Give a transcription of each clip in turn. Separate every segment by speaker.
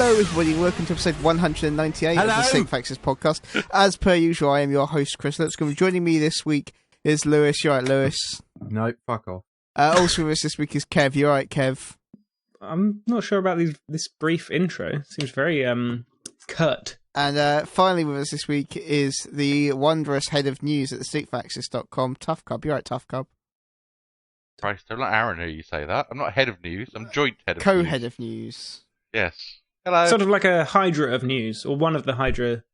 Speaker 1: Hello, everybody. Welcome to episode 198 of the TheSixthAxis podcast. As per usual, I am your host, Kris. Joining me this week is Lewis. You all right, Lewis?
Speaker 2: No, fuck off.
Speaker 1: Also with us this week is Kev. You all right, Kev?
Speaker 3: I'm not sure about this brief intro. Seems very cut.
Speaker 1: And finally with us this week is the wondrous head of news at TheSixthAxis.com, Tuffcub. You all right, Tuffcub?
Speaker 4: Christ, I'm not Aaron who you say that. I'm not head of news. I'm joint head of news.
Speaker 1: Co-head of news.
Speaker 4: Yes. Hello.
Speaker 3: Sort of like a Hydra of news, or one of the Hydra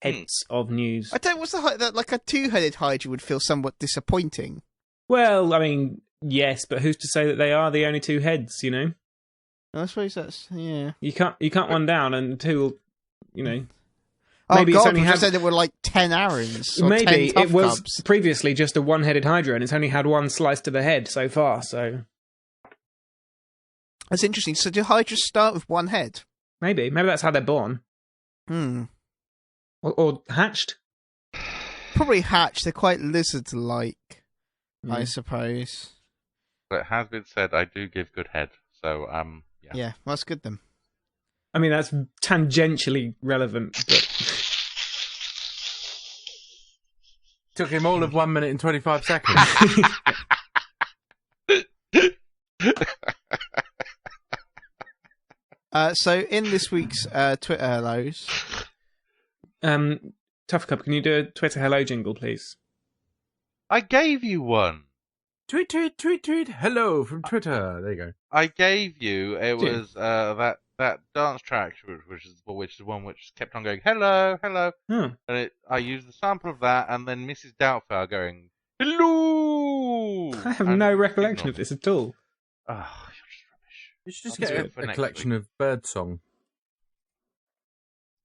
Speaker 3: heads of news.
Speaker 1: I don't. What's the like a two-headed Hydra would feel somewhat disappointing.
Speaker 3: Well, I mean, yes, but who's to say that they are the only two heads? You know.
Speaker 1: I suppose that's
Speaker 3: You cut one down, and two will, you know.
Speaker 1: Oh
Speaker 3: maybe
Speaker 1: God!
Speaker 3: it's only
Speaker 1: we just said there were like 10 Aarons. Or
Speaker 3: maybe
Speaker 1: 10
Speaker 3: it was
Speaker 1: Tuffcubs.
Speaker 3: previously just a one-headed Hydra, and it's only had one slice to the head so far. So
Speaker 1: That's interesting. So do Hydras start with one head?
Speaker 3: maybe that's how they're born, or hatched.
Speaker 1: Probably hatched. They're quite lizard-like, I suppose.
Speaker 4: But it has been said I do give good head. So, yeah.
Speaker 1: Yeah, well, that's good then.
Speaker 3: I mean, that's tangentially relevant, but
Speaker 2: Took him all of 1 minute and 25 seconds.
Speaker 1: So in this week's Twitter hellos,
Speaker 3: Tuffcub, can you do a Twitter hello jingle, please?
Speaker 4: I gave you one.
Speaker 2: Tweet, tweet, tweet, tweet. Hello from Twitter. There you go.
Speaker 4: I gave you. It
Speaker 3: Did?
Speaker 4: was that dance track, which is one which kept on going hello, hello,
Speaker 3: Hmm.
Speaker 4: and I used the sample of that, and then Mrs. Doubtfire going hello.
Speaker 3: I have
Speaker 4: and
Speaker 3: no recollection of this at all.
Speaker 4: Oh, you're just rubbish.
Speaker 2: You should just
Speaker 4: I'll do
Speaker 2: get
Speaker 4: it for
Speaker 2: a
Speaker 4: next
Speaker 2: collection of bird song.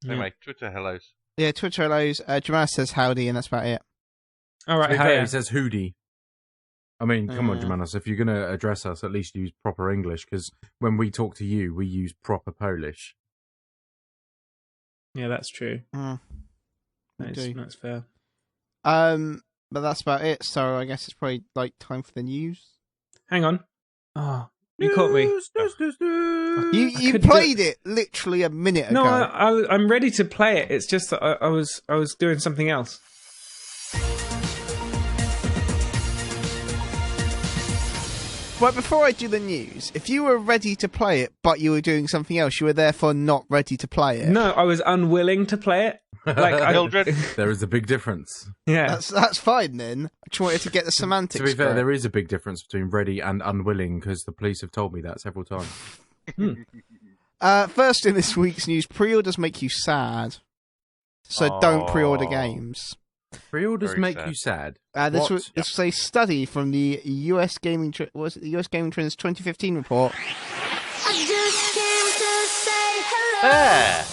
Speaker 4: Anyway, Twitter hellos.
Speaker 1: yeah, Twitter hellos. Jamal says howdy, and that's about it.
Speaker 3: All
Speaker 2: To
Speaker 3: right,
Speaker 2: be fair,
Speaker 3: hiya.
Speaker 2: he says hootie. I mean, come on, Jemanos, if you're going to address us, at least use proper English, because when we talk to you, we use proper Polish.
Speaker 3: Yeah, that's true.
Speaker 1: do.
Speaker 3: That's fair.
Speaker 1: But that's about it. So I guess it's probably like time for the news.
Speaker 3: Hang on. Oh, you caught me.
Speaker 2: News.
Speaker 1: You
Speaker 3: could
Speaker 1: played it literally a minute ago.
Speaker 3: No, I'm ready to play it. It's just that I was doing something else.
Speaker 1: But before I do the news, if you were ready to play it, but you were doing something else, you were therefore not ready to play it.
Speaker 3: No, I was unwilling to play it. Like,
Speaker 4: Mildred.
Speaker 2: There is a big difference.
Speaker 3: yeah.
Speaker 1: That's fine then. I just wanted to get the semantics.
Speaker 2: To be fair,
Speaker 1: correct.
Speaker 2: there is a big difference between ready and unwilling, because the police have told me that several times.
Speaker 1: First in this week's news, pre-orders make you sad. So don't pre-order games.
Speaker 2: Pre-orders
Speaker 4: Very
Speaker 2: make
Speaker 4: sad.
Speaker 2: you sad.
Speaker 1: This
Speaker 2: What?
Speaker 1: was a study from the US Gaming the US Gaming Trends 2015 report.
Speaker 5: I just came to say hello.
Speaker 4: There.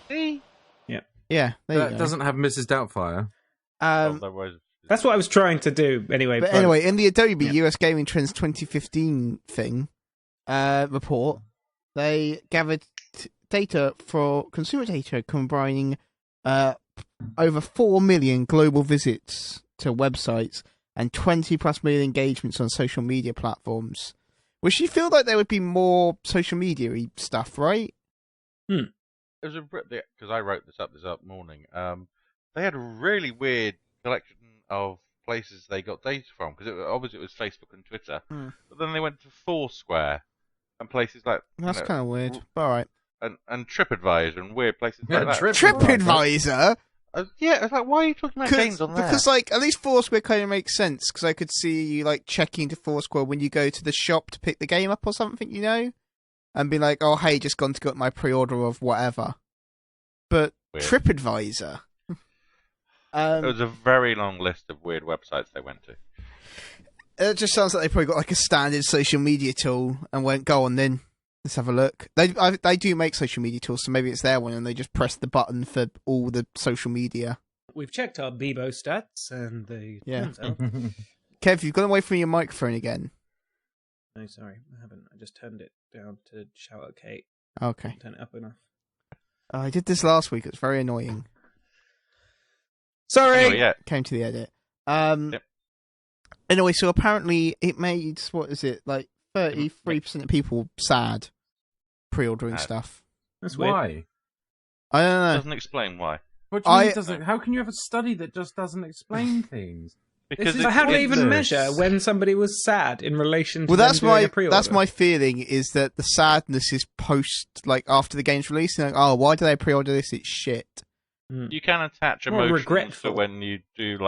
Speaker 4: See?
Speaker 1: Yeah, there you
Speaker 2: That
Speaker 1: go.
Speaker 2: doesn't have Mrs. Doubtfire.
Speaker 4: Otherwise,
Speaker 3: That's what I was trying to do anyway.
Speaker 1: But anyway, in the Adobe US Gaming Trends 2015 thing report, they gathered data for consumer data combining over 4 million global visits to websites and 20 plus million engagements on social media platforms. Which you feel like there would be more social media-y stuff, right?
Speaker 4: it was because I wrote this up morning. They had a really weird collection of places they got data from, because obviously it was Facebook and Twitter, but then they went to Foursquare and places like
Speaker 1: That's kind of weird. But all right.
Speaker 4: and TripAdvisor and weird places like that.
Speaker 1: TripAdvisor?
Speaker 4: Yeah, it's like, why are you talking about games on there?
Speaker 1: Because, like, at least Foursquare kind of makes sense, because I could see you, like, checking into Foursquare when you go to the shop to pick the game up or something, you know? And be like, oh, hey, just gone to get my pre-order of whatever. But
Speaker 4: Weird.
Speaker 1: TripAdvisor?
Speaker 4: There was a very long list of weird websites they went to.
Speaker 1: It just sounds like they probably got, like, a standard social media tool and went, go on then, let's have a look. They do make social media tools, so maybe it's their one, and they just press the button for all the social media.
Speaker 3: We've checked our Bebo stats, and they turns out.
Speaker 1: Kev, you've gone away from your microphone again.
Speaker 3: No, sorry, I haven't. I just turned it down to shout at Kate.
Speaker 1: Okay.
Speaker 3: Turn it up enough.
Speaker 1: I did this last week. It's very annoying.
Speaker 3: Sorry.
Speaker 4: Anyway, yeah.
Speaker 1: Came to the edit.
Speaker 4: Yep.
Speaker 1: Anyway, so apparently it made, what is it, like 33% of people sad. pre-ordering
Speaker 4: Mad.
Speaker 1: stuff.
Speaker 3: That's weird.
Speaker 2: Why?
Speaker 1: I don't know.
Speaker 4: Doesn't explain why.
Speaker 2: What do you mean it doesn't? How can you have a study that just doesn't explain things?
Speaker 4: Because
Speaker 2: is
Speaker 3: So how do they even
Speaker 2: ridiculous.
Speaker 3: measure when somebody was sad in relation to
Speaker 1: Well,
Speaker 3: them doing a pre-order?
Speaker 1: that's my feeling is that the sadness is after the game's release. Like, oh, why did they pre-order this? It's shit.
Speaker 4: you can attach
Speaker 3: More
Speaker 4: emotions
Speaker 3: regretful.
Speaker 4: to when you do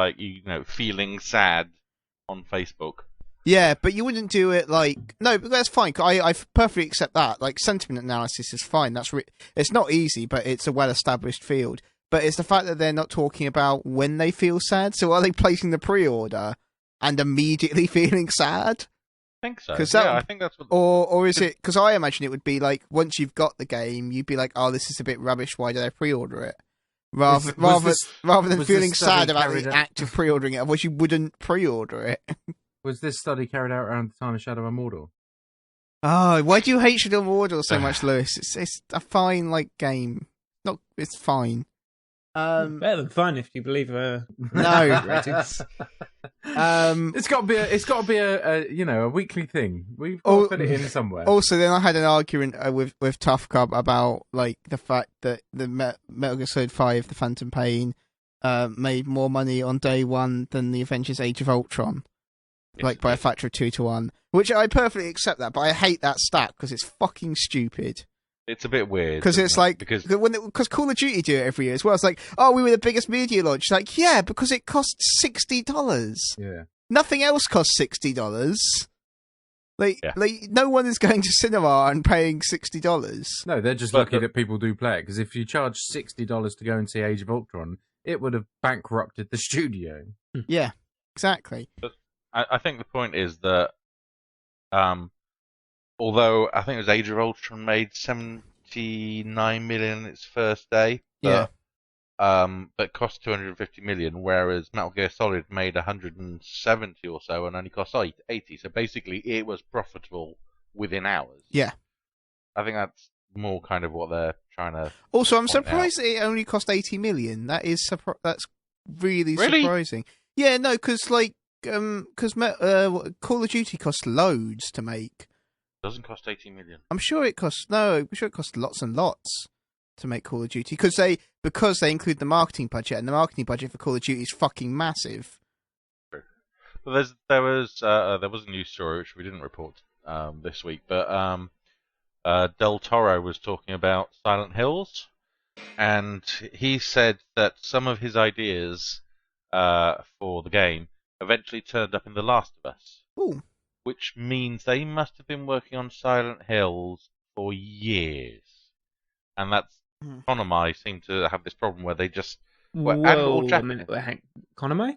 Speaker 4: feeling sad on Facebook.
Speaker 1: Yeah, but you wouldn't do it no, but that's fine. I perfectly accept that. Like sentiment analysis is fine. It's not easy, but it's a well-established field. But it's the fact that they're not talking about when they feel sad. So are they placing the pre-order and immediately feeling sad?
Speaker 4: I think so.
Speaker 1: 'Cause
Speaker 4: I think that's what.
Speaker 1: Or is it? Because I imagine it would be like once you've got the game, you'd be like, "Oh, this is a bit rubbish. Why did I pre-order it?" Rather than
Speaker 2: was
Speaker 1: feeling
Speaker 2: this study
Speaker 1: sad about
Speaker 2: carried
Speaker 1: the
Speaker 2: out-
Speaker 1: act of pre-ordering it. Otherwise, you wouldn't pre-order it.
Speaker 2: Was this study carried out around the time of Shadow of Mordor?
Speaker 1: Oh, why do you hate Shadow of Mordor so much, Lewis? It's a fine game. It's fine.
Speaker 3: Better than fun if you believe
Speaker 1: No.
Speaker 3: ratings.
Speaker 2: It's got to be a weekly thing. We've got to put it in somewhere.
Speaker 1: Also, then I had an argument with Tuffcub about the fact that the Metal Gear Solid 5, The Phantom Pain, made more money on day one than the Avengers: Age of Ultron, by a factor of 2 to 1. Which I perfectly accept that, but I hate that stat because it's fucking stupid.
Speaker 4: It's a bit weird.
Speaker 1: Because it's because Call of Duty do it every year as well. It's like, oh, we were the biggest media launch. It's like, yeah, because it cost $60.
Speaker 2: Yeah.
Speaker 1: Nothing else costs $60. No one is going to cinema and paying $60.
Speaker 2: No, they're just lucky that people do play it. Because if you charge $60 to go and see Age of Ultron, it would have bankrupted the studio.
Speaker 1: Yeah, exactly.
Speaker 4: But I think the point is that, although I think it was Age of Ultron made 79 million its first day, but cost 250 million, whereas Metal Gear Solid made 170 or so and only cost 80. So basically, it was profitable within hours.
Speaker 1: Yeah.
Speaker 4: I think that's more kind of what they're trying to.
Speaker 1: Also, I'm
Speaker 4: point
Speaker 1: surprised
Speaker 4: out.
Speaker 1: that it only cost 80 million. That's really
Speaker 4: Really?
Speaker 1: surprising. Yeah, no, because Call of Duty costs loads to make.
Speaker 4: Doesn't cost 80 million.
Speaker 1: I'm sure it costs lots and lots to make Call of Duty because they include the marketing budget, and the marketing budget for Call of Duty is fucking massive.
Speaker 4: But there was a news story which we didn't report this week, but Del Toro was talking about Silent Hills, and he said that some of his ideas for the game eventually turned up in The Last of Us.
Speaker 1: Ooh.
Speaker 4: Which means they must have been working on Silent Hills for years. And that's Konami seem to have this problem where they just... and all
Speaker 3: Whoa, a
Speaker 4: Japanese.
Speaker 3: minute. Konami?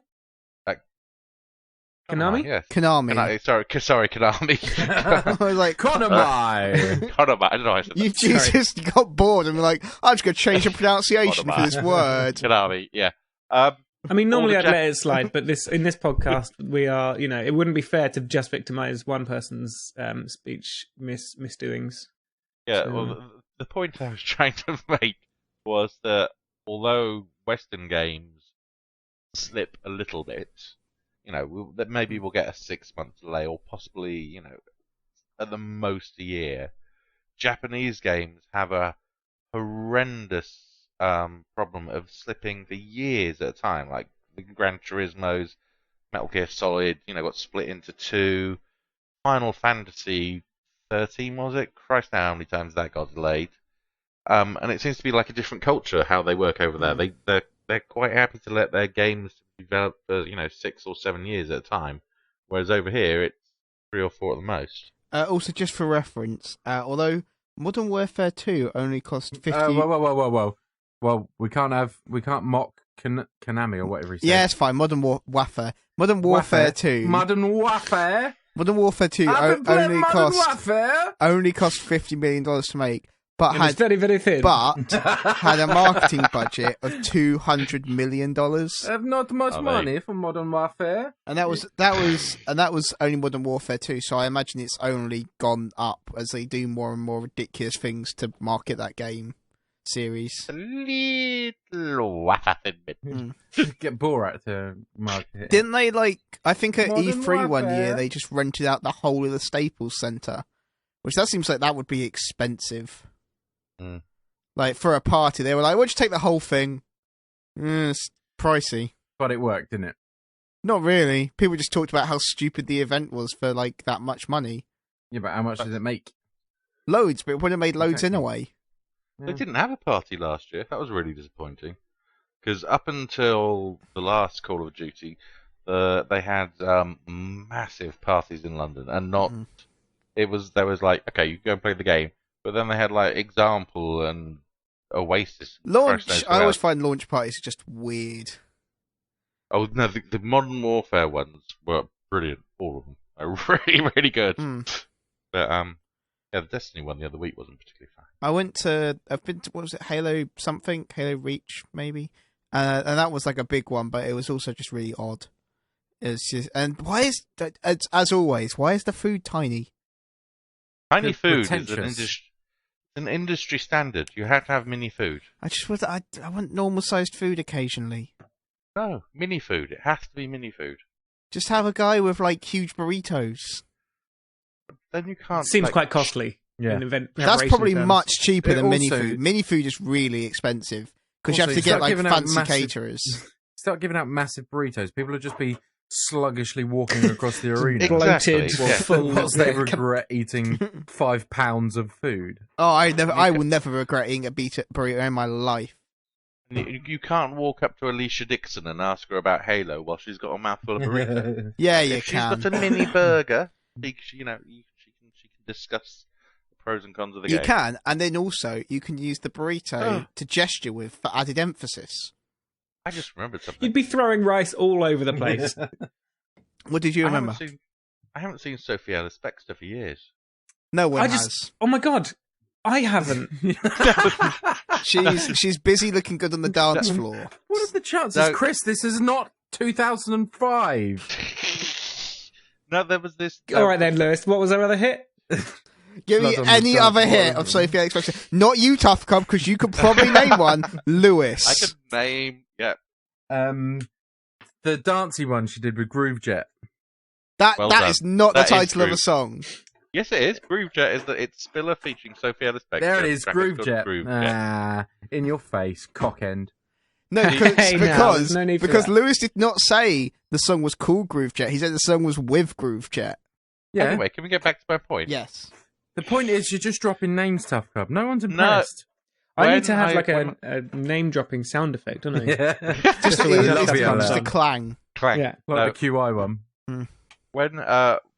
Speaker 4: Konami? Yes.
Speaker 1: Konami.
Speaker 4: Sorry, Konami.
Speaker 1: I was like,
Speaker 2: Konami!
Speaker 4: Konami, I don't know why I said that.
Speaker 1: you just got bored and were like, I'm just going to change the pronunciation for this word.
Speaker 4: Konami, yeah.
Speaker 3: I mean, normally
Speaker 4: All
Speaker 3: I'd
Speaker 4: the
Speaker 3: let it slide, but in this podcast, we are, it wouldn't be fair to just victimize one person's speech misdoings.
Speaker 4: Yeah,
Speaker 3: So-
Speaker 4: well, the point I was trying to make was that although Western games slip a little bit, that maybe we'll get a 6-month delay or possibly, at the most a year. Japanese games have a horrendous problem of slipping for years at a time, like the Gran Turismo's, Metal Gear Solid, got split into 2. Final Fantasy 13, was it? Christ, now how many times that got delayed. And it seems to be like a different culture how they work over there. They're quite happy to let their games develop for 6 or 7 years at a time, whereas over here it's 3 or 4 at the most.
Speaker 1: Also, just for reference, although Modern Warfare 2 only cost 50...
Speaker 2: Whoa. Well, we can't mock Konami or whatever he said.
Speaker 1: Yeah, it's fine. Modern Warfare 2.
Speaker 2: Modern Warfare.
Speaker 1: Modern Warfare 2 only cost $50 million to make, but
Speaker 3: It's very, very thin.
Speaker 1: had a marketing budget of $200 million,
Speaker 2: Have not much money for Modern Warfare.
Speaker 1: and that was only Modern Warfare 2. So I imagine it's only gone up as they do more and more ridiculous things to market that game series.
Speaker 4: A little wafer thin bit.
Speaker 2: Get Borat to market it.
Speaker 1: Didn't they I think at
Speaker 2: Modern
Speaker 1: E3 one
Speaker 2: Warfare.
Speaker 1: year they just rented out the whole of the Staples Center Which that seems like that would be expensive.
Speaker 4: Mm.
Speaker 1: Like, for a party, they were like, why don't you take the whole thing? It's pricey.
Speaker 2: But it worked, didn't it?
Speaker 1: Not really. People just talked about how stupid the event was for, like, that much money.
Speaker 2: Yeah, but how much does it make?
Speaker 1: Loads, but it would have made loads
Speaker 2: Exactly.
Speaker 1: anyway.
Speaker 4: They didn't have a party last year. That was really disappointing. Because up until the last Call of Duty, they had massive parties in London, and not. There was like, okay, you go and play the game, but then they had like Example and Oasis.
Speaker 1: Launch. I always find launch parties just weird.
Speaker 4: Oh no, the Modern Warfare ones were brilliant. All of them are really, really good. But yeah, the Destiny one the other week wasn't particularly fun.
Speaker 1: I've been to, what was it, Halo something? Halo Reach, maybe? And that was like a big one, but it was also just really odd. It's just, and why is, as always, why is the food tiny?
Speaker 4: Tiny
Speaker 2: They're
Speaker 4: food is
Speaker 2: pretentious.
Speaker 4: an industry standard. You have to have mini food.
Speaker 1: I want normal sized food occasionally.
Speaker 4: No, mini food. It has to be mini food.
Speaker 1: Just have a guy with like huge burritos.
Speaker 4: Then you can't.
Speaker 3: Seems
Speaker 4: like,
Speaker 3: quite costly.
Speaker 2: Yeah.
Speaker 3: In event
Speaker 1: That's
Speaker 3: preparation
Speaker 1: probably
Speaker 3: terms.
Speaker 1: much cheaper
Speaker 2: It
Speaker 1: than mini
Speaker 2: also-
Speaker 1: food. Mini food is really expensive because you
Speaker 2: Also,
Speaker 1: have to
Speaker 2: you
Speaker 1: get
Speaker 2: start
Speaker 1: like
Speaker 2: giving out
Speaker 1: fancy
Speaker 2: massive-
Speaker 1: caterers.
Speaker 2: Start giving out massive burritos. People will just be sluggishly walking across the arena.
Speaker 4: Exactly.
Speaker 3: Bloated,
Speaker 4: Yeah.
Speaker 3: full.
Speaker 2: Whilst they regret eating 5 pounds of food.
Speaker 1: Oh, I will never regret eating a burrito in my life.
Speaker 4: You can't walk up to Alicia Dixon and ask her about Halo while she's got a mouthful of burrito.
Speaker 1: Yeah, you
Speaker 4: If she's
Speaker 1: can.
Speaker 4: got a mini burger, she can discuss the pros and cons of the
Speaker 1: You
Speaker 4: game.
Speaker 1: can, and then also you can use the burrito
Speaker 4: Oh.
Speaker 1: to gesture with for added emphasis.
Speaker 4: I just remembered something.
Speaker 3: You'd be throwing rice all over the place.
Speaker 1: What did you remember?
Speaker 4: I haven't seen Sophie Ellis Bextor for years.
Speaker 1: No one
Speaker 3: I
Speaker 1: has.
Speaker 3: just. Oh my god, I haven't.
Speaker 1: She's busy looking good on the dance floor.
Speaker 2: What are the chances,
Speaker 4: No.
Speaker 2: Chris? This is not 2005.
Speaker 4: No, there was this.
Speaker 3: All right then, Lewis. What was our other hit?
Speaker 1: Give me
Speaker 2: Blood on the
Speaker 1: any
Speaker 2: dance
Speaker 1: other
Speaker 2: floor.
Speaker 1: hit of Sophie Ellis Bextor. Not you, Tuffcub, because you could probably name one. Lewis.
Speaker 4: I could name. Yeah.
Speaker 2: The dancey one she did with Groove Jet.
Speaker 1: That
Speaker 4: Well
Speaker 1: that
Speaker 4: done.
Speaker 1: is not
Speaker 4: That
Speaker 1: the
Speaker 4: is
Speaker 1: title of a
Speaker 4: Groove.
Speaker 1: song.
Speaker 4: Yes, it is. Groovejet is that it's Spiller featuring Sophie Ellis Bextor.
Speaker 2: There it is,
Speaker 4: Track
Speaker 2: Groove
Speaker 4: called
Speaker 2: Jet.
Speaker 4: Groovejet.
Speaker 2: Ah, in your face, cock end.
Speaker 1: No,
Speaker 3: Hey, no, there's no need for
Speaker 1: because
Speaker 3: that.
Speaker 1: Lewis did not say the song was called Groove Jet. He said the song was with Groove Jet.
Speaker 2: Yeah.
Speaker 4: Anyway, can we get back to my point?
Speaker 1: Yes.
Speaker 2: The point is, you're just dropping names, Tough Club. No one's impressed.
Speaker 3: I
Speaker 4: When
Speaker 3: need to have
Speaker 4: I-
Speaker 3: like
Speaker 4: when-
Speaker 3: a name dropping sound effect, don't I?
Speaker 2: Yeah.
Speaker 1: Just,
Speaker 3: the way
Speaker 1: it-
Speaker 3: that
Speaker 1: it's
Speaker 2: be
Speaker 1: just
Speaker 2: allowed.
Speaker 1: a clang.
Speaker 4: Clank.
Speaker 3: Yeah.
Speaker 2: Like the QI one.
Speaker 4: When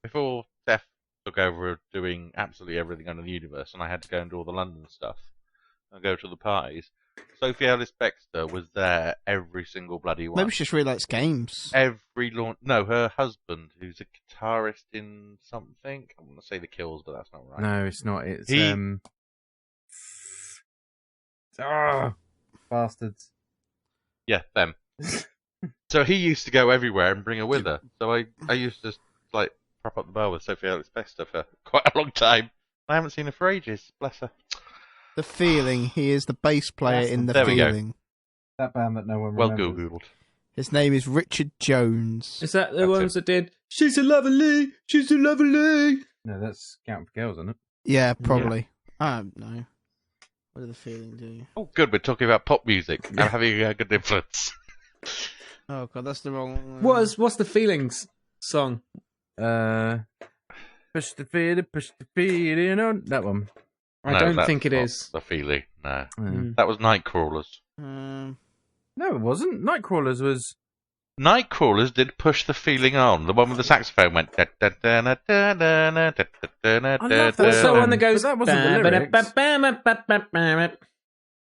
Speaker 4: before Steph took over doing absolutely everything under the universe, and I had to go and do all the London stuff and go to the parties, Sophie Ellis Bextor was there every single bloody one.
Speaker 1: Maybe she just really likes games.
Speaker 4: Every launch. No, her husband, who's a guitarist in something. I want to say The Kills, but that's not right.
Speaker 2: No, it's not. It's
Speaker 4: He-
Speaker 2: bastards.
Speaker 4: Yeah, them. So he used to go everywhere and bring her with her. So I used to like prop up the bar with Sophie Ellis Bextor for quite a long time. I haven't seen her for ages. Bless her.
Speaker 1: The Feeling. He is the bass player
Speaker 2: Yes,
Speaker 1: in The
Speaker 4: there we go.
Speaker 1: Feeling.
Speaker 2: That band that no one
Speaker 4: Well
Speaker 2: remembers.
Speaker 4: googled.
Speaker 1: His name is Richard Jones.
Speaker 3: Is that the
Speaker 4: That's
Speaker 3: ones that did? She's a lovely. She's a lovely.
Speaker 2: No, that's Scouting for Girls, isn't it?
Speaker 1: Yeah, probably. I don't know. What did The Feeling do?
Speaker 4: Oh, good. We're talking about pop music. I'm having a good influence.
Speaker 1: Oh god, that's the wrong.
Speaker 3: What's the feelings song?
Speaker 2: Push the feet in on that one.
Speaker 3: I
Speaker 4: No,
Speaker 3: don't
Speaker 4: that's
Speaker 3: think it
Speaker 4: not
Speaker 3: is.
Speaker 4: The Feeling. No.
Speaker 3: Mm.
Speaker 4: That was Nightcrawlers.
Speaker 1: Um,
Speaker 2: No, it wasn't. Nightcrawlers was.
Speaker 4: Nightcrawlers did Push the Feeling On. The one with the saxophone went. I
Speaker 2: love that
Speaker 3: What's the
Speaker 2: song.
Speaker 3: one that goes?
Speaker 2: But that wasn't the lyrics.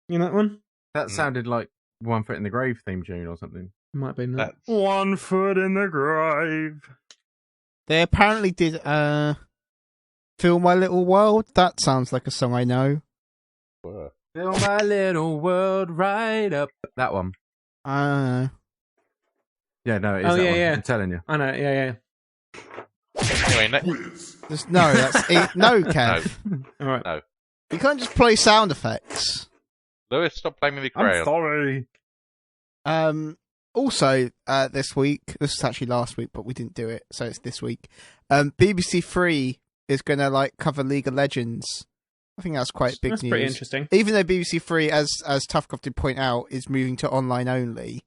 Speaker 3: You know that one?
Speaker 2: That sounded like One Foot in the Grave theme tune or something.
Speaker 3: Might be not.
Speaker 4: That's
Speaker 2: 1 foot in the grave.
Speaker 1: they apparently did Fill My Little World. That sounds like a song I know.
Speaker 4: Whoa.
Speaker 2: Fill my little world right up. That one.
Speaker 1: I don't know.
Speaker 2: Yeah, no, it is
Speaker 3: Oh,
Speaker 2: that
Speaker 3: yeah,
Speaker 2: one.
Speaker 3: yeah.
Speaker 2: I'm telling you.
Speaker 3: I know. Yeah,
Speaker 4: Anyway,
Speaker 1: Just, no, that's it. No, Kev.
Speaker 3: yeah. All right.
Speaker 4: no.
Speaker 1: You can't just play sound effects.
Speaker 4: Lewis, stop playing with the
Speaker 2: I'm
Speaker 4: crayon.
Speaker 2: sorry.
Speaker 1: Also, this week, this was actually last week, but we didn't do it, so it's this week. BBC Three is going to like cover League of Legends. I think that's quite big
Speaker 3: That's
Speaker 1: news.
Speaker 3: pretty interesting.
Speaker 1: Even though BBC Three, as Tuffcub did point out, is moving to online only.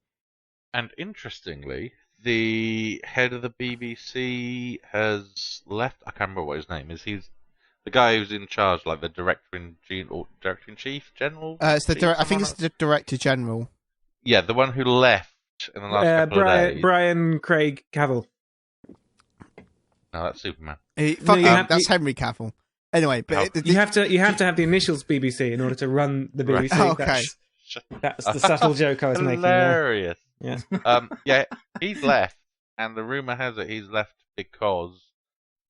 Speaker 4: And interestingly, the head of the BBC has left. I can't remember what his name is. He's the guy who's in charge, like the director-in-chief, general.
Speaker 1: It's I think it's the Director General.
Speaker 4: Yeah, the one who left in the last couple of days.
Speaker 3: Brian Craig Cavill.
Speaker 4: No, that's Superman.
Speaker 1: That's Henry Cavill. Anyway, but
Speaker 3: You have to have the initials BBC in order to run the BBC.
Speaker 1: Right. Okay.
Speaker 3: That's the subtle joke I was making there.
Speaker 4: Hilarious.
Speaker 3: Yeah.
Speaker 4: Yeah, he's left, and the rumor has it he's left because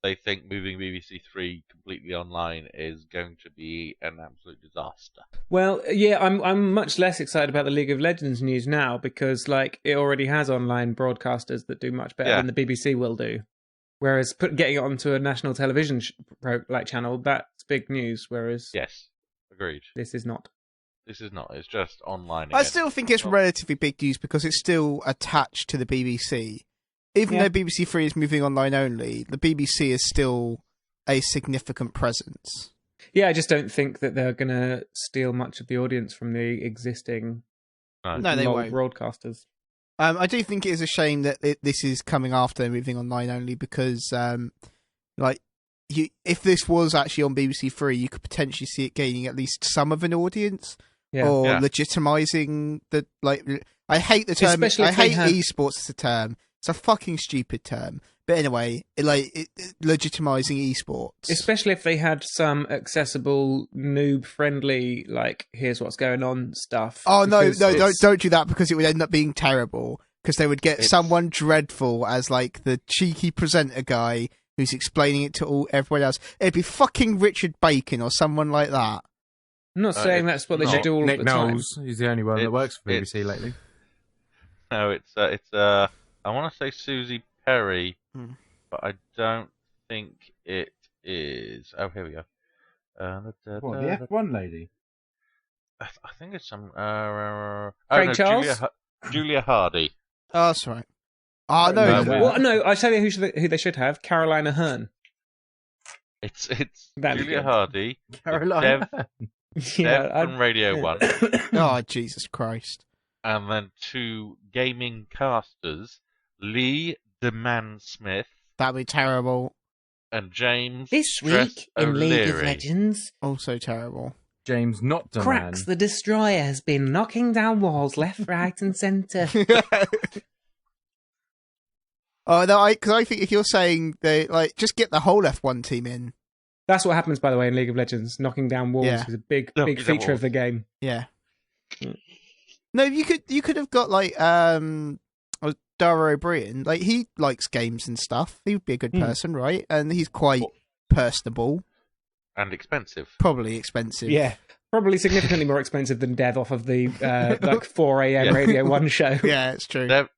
Speaker 4: they think moving BBC Three completely online is going to be an absolute disaster.
Speaker 3: Well, yeah, I'm much less excited about the League of Legends news now because like it already has online broadcasters that do much better than the BBC will do. Whereas getting it onto a national television channel, that's big news. Whereas
Speaker 4: Yes, agreed.
Speaker 3: this is not.
Speaker 4: This is not. It's just online.
Speaker 1: I
Speaker 4: Again.
Speaker 1: still think it's relatively big news because it's still attached to the BBC. Even though BBC Three is moving online only, the BBC is still a significant presence.
Speaker 3: Yeah, I just don't think that they're going to steal much of the audience from the existing
Speaker 1: No, they won't.
Speaker 3: broadcasters.
Speaker 1: I do think it is a shame that this is coming after they're moving online only because, if this was actually on BBC Three, you could potentially see it gaining at least some of an audience or legitimising the I hate the term. I hate esports as a term. It's a fucking stupid term. But anyway, legitimising esports.
Speaker 3: Especially if they had some accessible, noob-friendly, here's what's going on stuff.
Speaker 1: Oh, no, don't do that because it would end up being terrible. Because they would get someone dreadful as, the cheeky presenter guy who's explaining it to everyone else. It'd be fucking Richard Bacon or someone like that.
Speaker 3: I'm not saying that's what they should do all
Speaker 2: Nick
Speaker 3: the time.
Speaker 2: Knowles, he's the only one that works for BBC lately.
Speaker 4: No, it's I want to say Susie Perry, but I don't think it is. Oh, here we go.
Speaker 2: What, the F1 lady?
Speaker 4: I think it's some.
Speaker 3: Craig Charles?
Speaker 4: Julia Hardy.
Speaker 1: Oh, that's right. Oh, no.
Speaker 3: No, I tell you who they should have. Carolina Hearn.
Speaker 4: It's
Speaker 3: That'd be
Speaker 4: Julia
Speaker 3: good.
Speaker 4: Hardy.
Speaker 2: Carolina.
Speaker 4: Dev from Radio 1.
Speaker 1: Oh, Jesus Christ.
Speaker 4: And then 2 gaming casters, Lee DeMan Smith.
Speaker 1: That'd be terrible.
Speaker 4: And James
Speaker 6: This
Speaker 4: Dress
Speaker 6: week in
Speaker 4: O'Leary.
Speaker 6: League of Legends,
Speaker 1: Also terrible.
Speaker 2: James Not the
Speaker 6: Cracks the Destroyer has been knocking down walls left, right, and centre.
Speaker 1: Oh, no, because I think if you're saying they just get the whole F1 team in.
Speaker 3: That's what happens, by the way, in League of Legends. Knocking down walls is a big feature of the game.
Speaker 1: Yeah. No, you could have got Dara O'Brien. He likes games and stuff. He would be a good person, right? And he's quite personable.
Speaker 4: And expensive.
Speaker 1: Probably expensive.
Speaker 3: Yeah. Probably significantly more expensive than Dev off of the 4 a.m. Radio 1 show.
Speaker 1: Yeah, it's true.
Speaker 4: Dev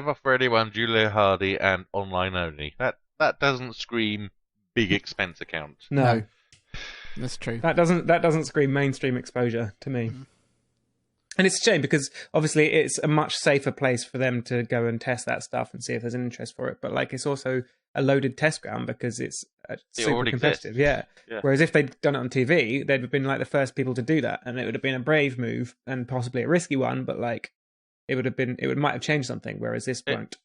Speaker 4: off Radio 1, Julia Hardy, and online only. That doesn't scream big expense account.
Speaker 3: No.
Speaker 1: That's true.
Speaker 3: That doesn't scream mainstream exposure to me. And it's a shame because obviously it's a much safer place for them to go and test that stuff and see if there's an interest for it. But it's also a loaded test ground because it's super competitive. Yeah. Whereas if they'd done it on TV, they'd have been the first people to do that, and it would have been a brave move and possibly a risky one. But it might have changed something. Whereas this won't.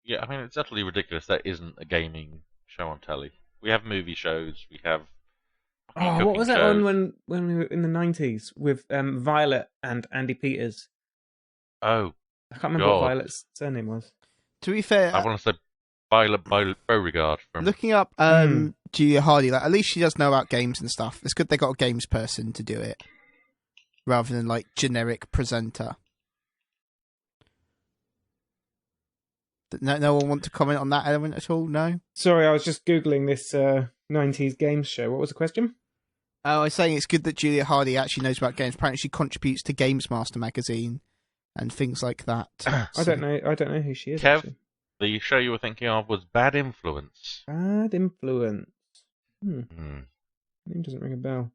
Speaker 4: Yeah, I mean it's utterly ridiculous. That isn't a gaming show on telly. We have movie shows. We have.
Speaker 3: Oh, what was that one when we were in the 90s with Violet and Andy Peters?
Speaker 4: Oh,
Speaker 3: I can't remember what Violet's surname was.
Speaker 1: To be fair,
Speaker 4: I want to say Violet Beauregard. From...
Speaker 1: Looking up Julia Hardy, at least she does know about games and stuff. It's good they got a games person to do it, rather than generic presenter. No one want to comment on that element at all? No?
Speaker 3: Sorry, I was just Googling this 90s games show. What was the question?
Speaker 1: I was saying it's good that Julia Hardy actually knows about games. Apparently she contributes to Games Master magazine and things like that.
Speaker 3: I don't know who she is.
Speaker 4: Kev,
Speaker 3: actually.
Speaker 4: the show you were thinking of was Bad Influence.
Speaker 3: Bad Influence. Name doesn't ring a bell.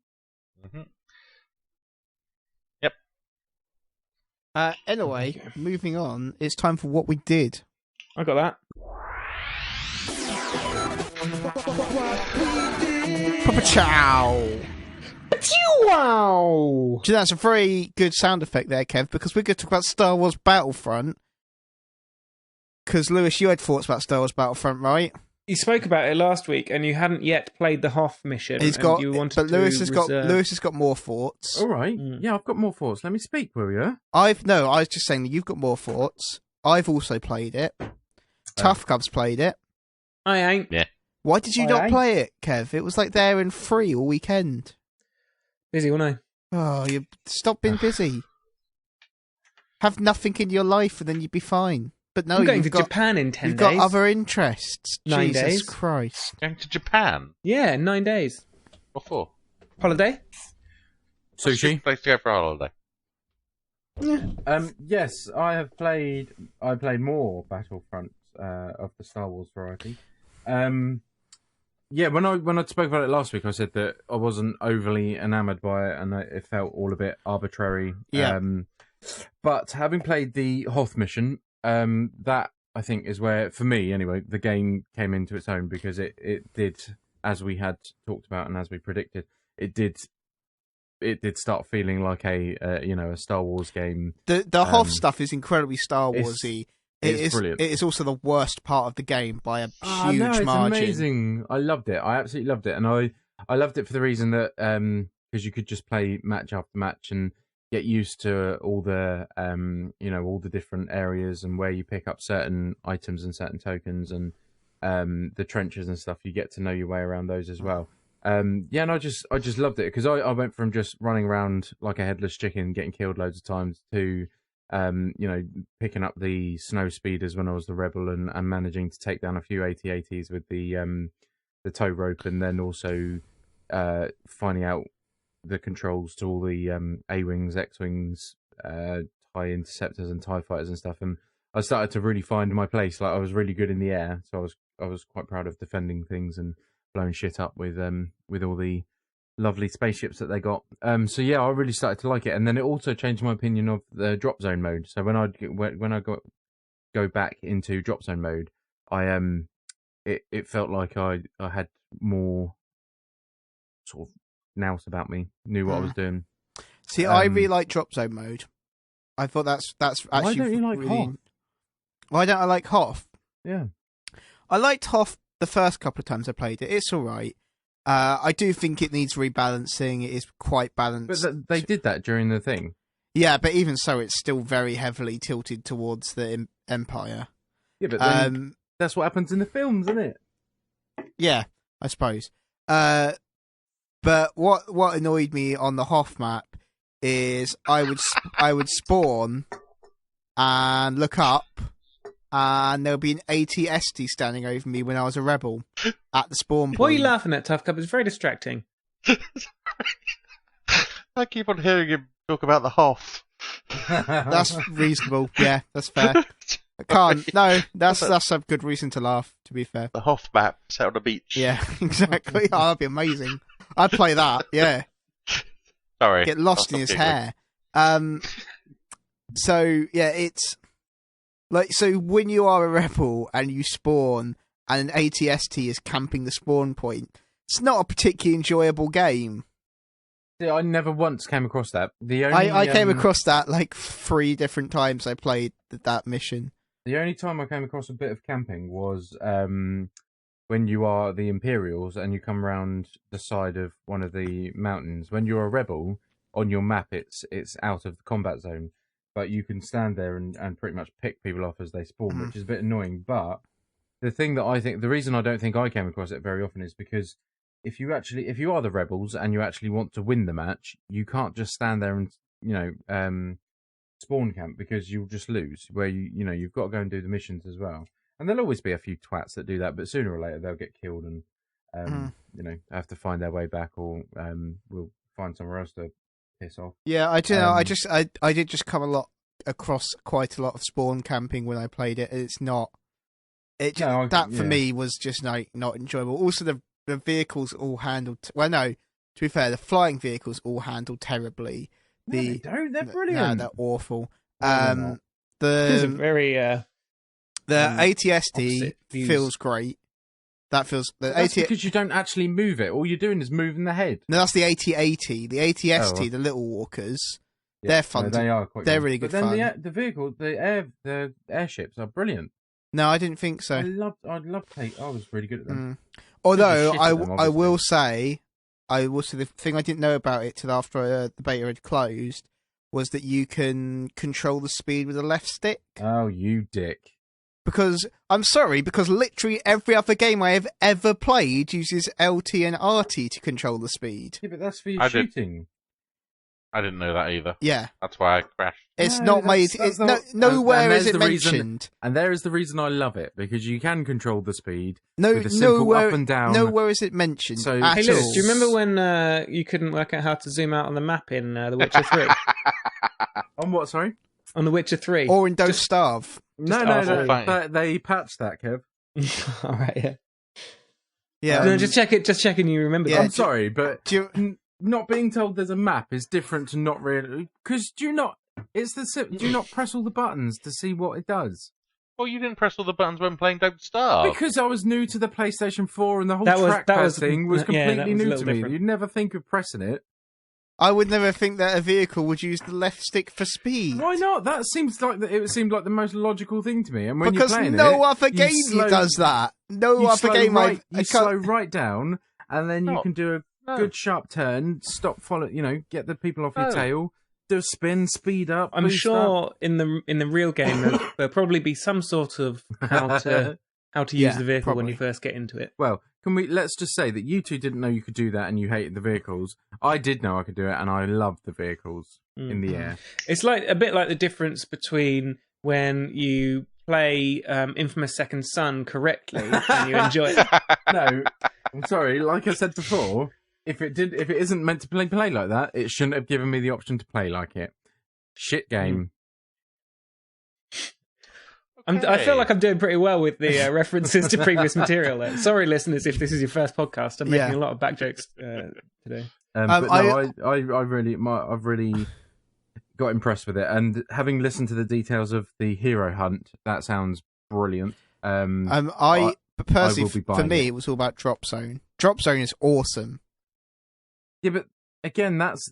Speaker 4: Yep.
Speaker 1: Anyway, moving on, it's time for What We Did.
Speaker 3: I got that.
Speaker 1: Proper chow.
Speaker 3: Wow!
Speaker 1: So that's a very good sound effect there, Kev, because we're going to talk about Star Wars Battlefront. Because, Lewis, you had thoughts about Star Wars Battlefront, right?
Speaker 3: You spoke about it last week, and you hadn't yet played the Hoth mission.
Speaker 1: He's got,
Speaker 3: you wanted
Speaker 1: but Lewis
Speaker 3: to
Speaker 1: has got more thoughts.
Speaker 2: All right. Yeah, I've got more thoughts. Let me speak, will you?
Speaker 1: I was just saying that you've got more thoughts. I've also played it. Tuffcub's played it.
Speaker 3: I ain't.
Speaker 4: Yeah.
Speaker 1: Why did you not play it, Kev? It was like there and free all weekend.
Speaker 3: Busy, wasn't I?
Speaker 1: Oh, you stop being busy. Have nothing in your life, and then you'd be fine. But no,
Speaker 3: I'm going
Speaker 1: you've
Speaker 3: to
Speaker 1: got,
Speaker 3: Japan in 10
Speaker 1: you've
Speaker 3: days.
Speaker 1: got other interests.
Speaker 3: 9
Speaker 1: Jesus
Speaker 3: days.
Speaker 1: Christ!
Speaker 4: Going to Japan?
Speaker 3: Yeah, 9 days.
Speaker 4: What for?
Speaker 3: Holiday?
Speaker 2: Sushi.
Speaker 4: Place to go for a holiday.
Speaker 2: Yes, I played more Battlefront of the Star Wars variety. Yeah, when I spoke about it last week, I said that I wasn't overly enamoured by it, and it felt all a bit arbitrary.
Speaker 1: Yeah.
Speaker 2: But having played the Hoth mission, that I think is where, for me anyway, the game came into its own, because it did, as we had talked about and as we predicted, it did start feeling like a Star Wars game.
Speaker 1: The Hoth stuff is incredibly Star Warsy.
Speaker 2: It's brilliant.
Speaker 1: It is also the worst part of the game by a huge
Speaker 2: no, it's
Speaker 1: margin.
Speaker 2: Amazing. I loved it. I absolutely loved it, and I loved it for the reason that because you could just play match after match and get used to all the all the different areas and where you pick up certain items and certain tokens and the trenches and stuff. You get to know your way around those as well. And I just loved it, because I went from just running around like a headless chicken, getting killed loads of times, to picking up the snow speeders when I was the rebel and managing to take down a few AT-ATs with the tow rope, and then also finding out the controls to all the A-wings, X-wings, TIE interceptors and TIE fighters and stuff. And I started to really find my place. Like, I was really good in the air, so I was quite proud of defending things and blowing shit up with all the lovely spaceships that they got. So yeah, I really started to like it, and then it also changed my opinion of the drop zone mode. So when I go back into drop zone mode, it felt like I had more sort of nous about me, knew what I was doing.
Speaker 1: See, I really like drop zone mode. I thought that's actually.
Speaker 2: Why don't you like Hoth?
Speaker 1: Why don't I like Hoth?
Speaker 2: Yeah,
Speaker 1: I liked Hoth the first couple of times I played it. It's all right. I do think it needs rebalancing. It is quite balanced.
Speaker 2: But they did that during the thing.
Speaker 1: Yeah, but even so, it's still very heavily tilted towards the Empire.
Speaker 2: Yeah, but then that's what happens in the films, isn't it?
Speaker 1: Yeah, I suppose. But what annoyed me on the Hoth map is I would spawn and look up, and there'll be an AT-ST standing over me when I was a rebel at the spawn point.
Speaker 3: What are you laughing at, Tuffcub? It's very distracting.
Speaker 4: I keep on hearing him talk about the Hoth.
Speaker 1: That's reasonable. Yeah, that's fair. I can't. No, that's a good reason to laugh, to be fair.
Speaker 4: The Hoth map set on a beach.
Speaker 1: Yeah, exactly. Oh, that'd be amazing. I'd play that, yeah.
Speaker 4: Sorry.
Speaker 1: Get lost in his hair. So, yeah, it's... like, so when you are a rebel and you spawn and an AT-ST is camping the spawn point, it's not a particularly enjoyable game.
Speaker 2: Yeah, I never once came across that.
Speaker 1: I came across that like 3 different times I played that mission.
Speaker 2: The only time I came across a bit of camping was when you are the Imperials and you come around the side of one of the mountains. When you're a rebel, on your map it's out of the combat zone, but you can stand there and pretty much pick people off as they spawn, which is a bit annoying. But the reason I don't think I came across it very often is because if you are the rebels and you actually want to win the match, you can't just stand there and spawn camp, because you'll just lose. Where you've got to go and do the missions as well. And there'll always be a few twats that do that, but sooner or later they'll get killed and have to find their way back, or we'll find somewhere else to piss off.
Speaker 1: Yeah, I do know. I did just come across quite a lot of spawn camping when I played it. It's not. For me was just not enjoyable. Also, the vehicles all handled. Well, no. To be fair, the flying vehicles all handled terribly.
Speaker 2: No, they don't. They're brilliant.
Speaker 1: No, they're awful.
Speaker 2: No,
Speaker 3: This is a very
Speaker 1: the AT-ST feels great. That feels the
Speaker 2: That's
Speaker 1: 80.
Speaker 2: because you don't actually move it. All you're doing is moving the head.
Speaker 1: No, that's the 8080. The 80ST,
Speaker 2: well.
Speaker 1: the little walkers.
Speaker 2: Yeah,
Speaker 1: They're fun.
Speaker 2: They are quite.
Speaker 1: They're
Speaker 2: good.
Speaker 1: really good
Speaker 2: But then
Speaker 1: fun.
Speaker 2: the vehicle, the airships are brilliant.
Speaker 1: No, I didn't think so.
Speaker 2: I loved Tate. I was really good at them.
Speaker 1: Although
Speaker 2: shit at them,
Speaker 1: I will
Speaker 2: obviously.
Speaker 1: say, the thing I didn't know about it till after the beta had closed was that you can control the speed with the left stick.
Speaker 2: Oh, you dick!
Speaker 1: Because because literally every other game I have ever played uses LT and RT to control the speed.
Speaker 2: Yeah, but that's for your shooting.
Speaker 4: I didn't know that either.
Speaker 1: Yeah,
Speaker 4: That's why I crashed.
Speaker 1: it's
Speaker 2: No,
Speaker 1: not made.
Speaker 2: that's
Speaker 1: It's
Speaker 2: not-
Speaker 1: nowhere
Speaker 2: and
Speaker 1: is
Speaker 2: there's
Speaker 1: it
Speaker 2: the reason-
Speaker 1: mentioned.
Speaker 2: And there is the reason I love it, because you can control the speed
Speaker 1: No,
Speaker 2: with a simple
Speaker 1: nowhere,
Speaker 2: up and down.
Speaker 1: nowhere is it mentioned.
Speaker 2: So-
Speaker 1: at
Speaker 3: Hey, Lewis,
Speaker 1: all.
Speaker 3: do you remember when you couldn't work out how to zoom out on the map in The Witcher 3?
Speaker 2: On what? Sorry.
Speaker 3: On The Witcher 3?
Speaker 1: Or in Don't Starve?
Speaker 2: No,
Speaker 3: awful.
Speaker 2: but they patched that, Kev.
Speaker 3: All right, yeah.
Speaker 1: Yeah,
Speaker 3: No, just checking you remember
Speaker 1: Yeah,
Speaker 3: that.
Speaker 2: I'm sorry, but
Speaker 1: do you,
Speaker 2: not being told there's a map is different to not really. Because do you not press all the buttons to see what it does?
Speaker 4: Well, you didn't press all the buttons when playing Don't Starve.
Speaker 2: Because I was new to the PlayStation 4 and the whole
Speaker 3: That was-
Speaker 2: trackpad thing was
Speaker 3: yeah, that
Speaker 2: completely
Speaker 3: was a
Speaker 2: new
Speaker 3: little
Speaker 2: to me.
Speaker 3: different.
Speaker 2: You'd never think of pressing it.
Speaker 1: I would never think that a vehicle would use the left stick for speed.
Speaker 2: Why not? That seemed like the most logical thing to me. And when
Speaker 1: Because
Speaker 2: you're playing
Speaker 1: no
Speaker 2: it,
Speaker 1: other
Speaker 2: you
Speaker 1: game
Speaker 2: slow-
Speaker 1: does that. No
Speaker 2: you
Speaker 1: other
Speaker 2: slow
Speaker 1: game
Speaker 2: right,
Speaker 1: I
Speaker 2: you slow right down, and then you
Speaker 4: No.
Speaker 2: can do a
Speaker 4: No.
Speaker 2: good sharp turn, stop, follow, get the people off your
Speaker 4: No.
Speaker 2: tail, do a spin, speed up.
Speaker 3: I'm
Speaker 2: boost
Speaker 3: sure
Speaker 2: up.
Speaker 3: in the real game there'll probably be some sort of how to use
Speaker 1: Yeah,
Speaker 3: the vehicle when
Speaker 1: probably.
Speaker 3: you first get into it.
Speaker 2: Well, let's just say that you two didn't know you could do that and you hated the vehicles. I did know I could do it and I loved the vehicles in the air.
Speaker 3: It's like a bit like the difference between when you play Infamous Second Son correctly and you enjoy it.
Speaker 2: No, I'm sorry. Like I said before, if it isn't meant to play like that, it shouldn't have given me the option to play like it. Shit game.
Speaker 3: I feel like I'm doing pretty well with the references to previous material there. Sorry, listeners, if this is your first podcast. I'm making a lot of back jokes today.
Speaker 2: But no, I've really got impressed with it, and having listened to the details of the hero hunt, that sounds brilliant.
Speaker 1: But personally,
Speaker 2: will be
Speaker 1: for
Speaker 2: buying
Speaker 1: me,
Speaker 2: it.
Speaker 1: it was all about Drop Zone. Drop Zone is awesome.
Speaker 2: Yeah, but again, that's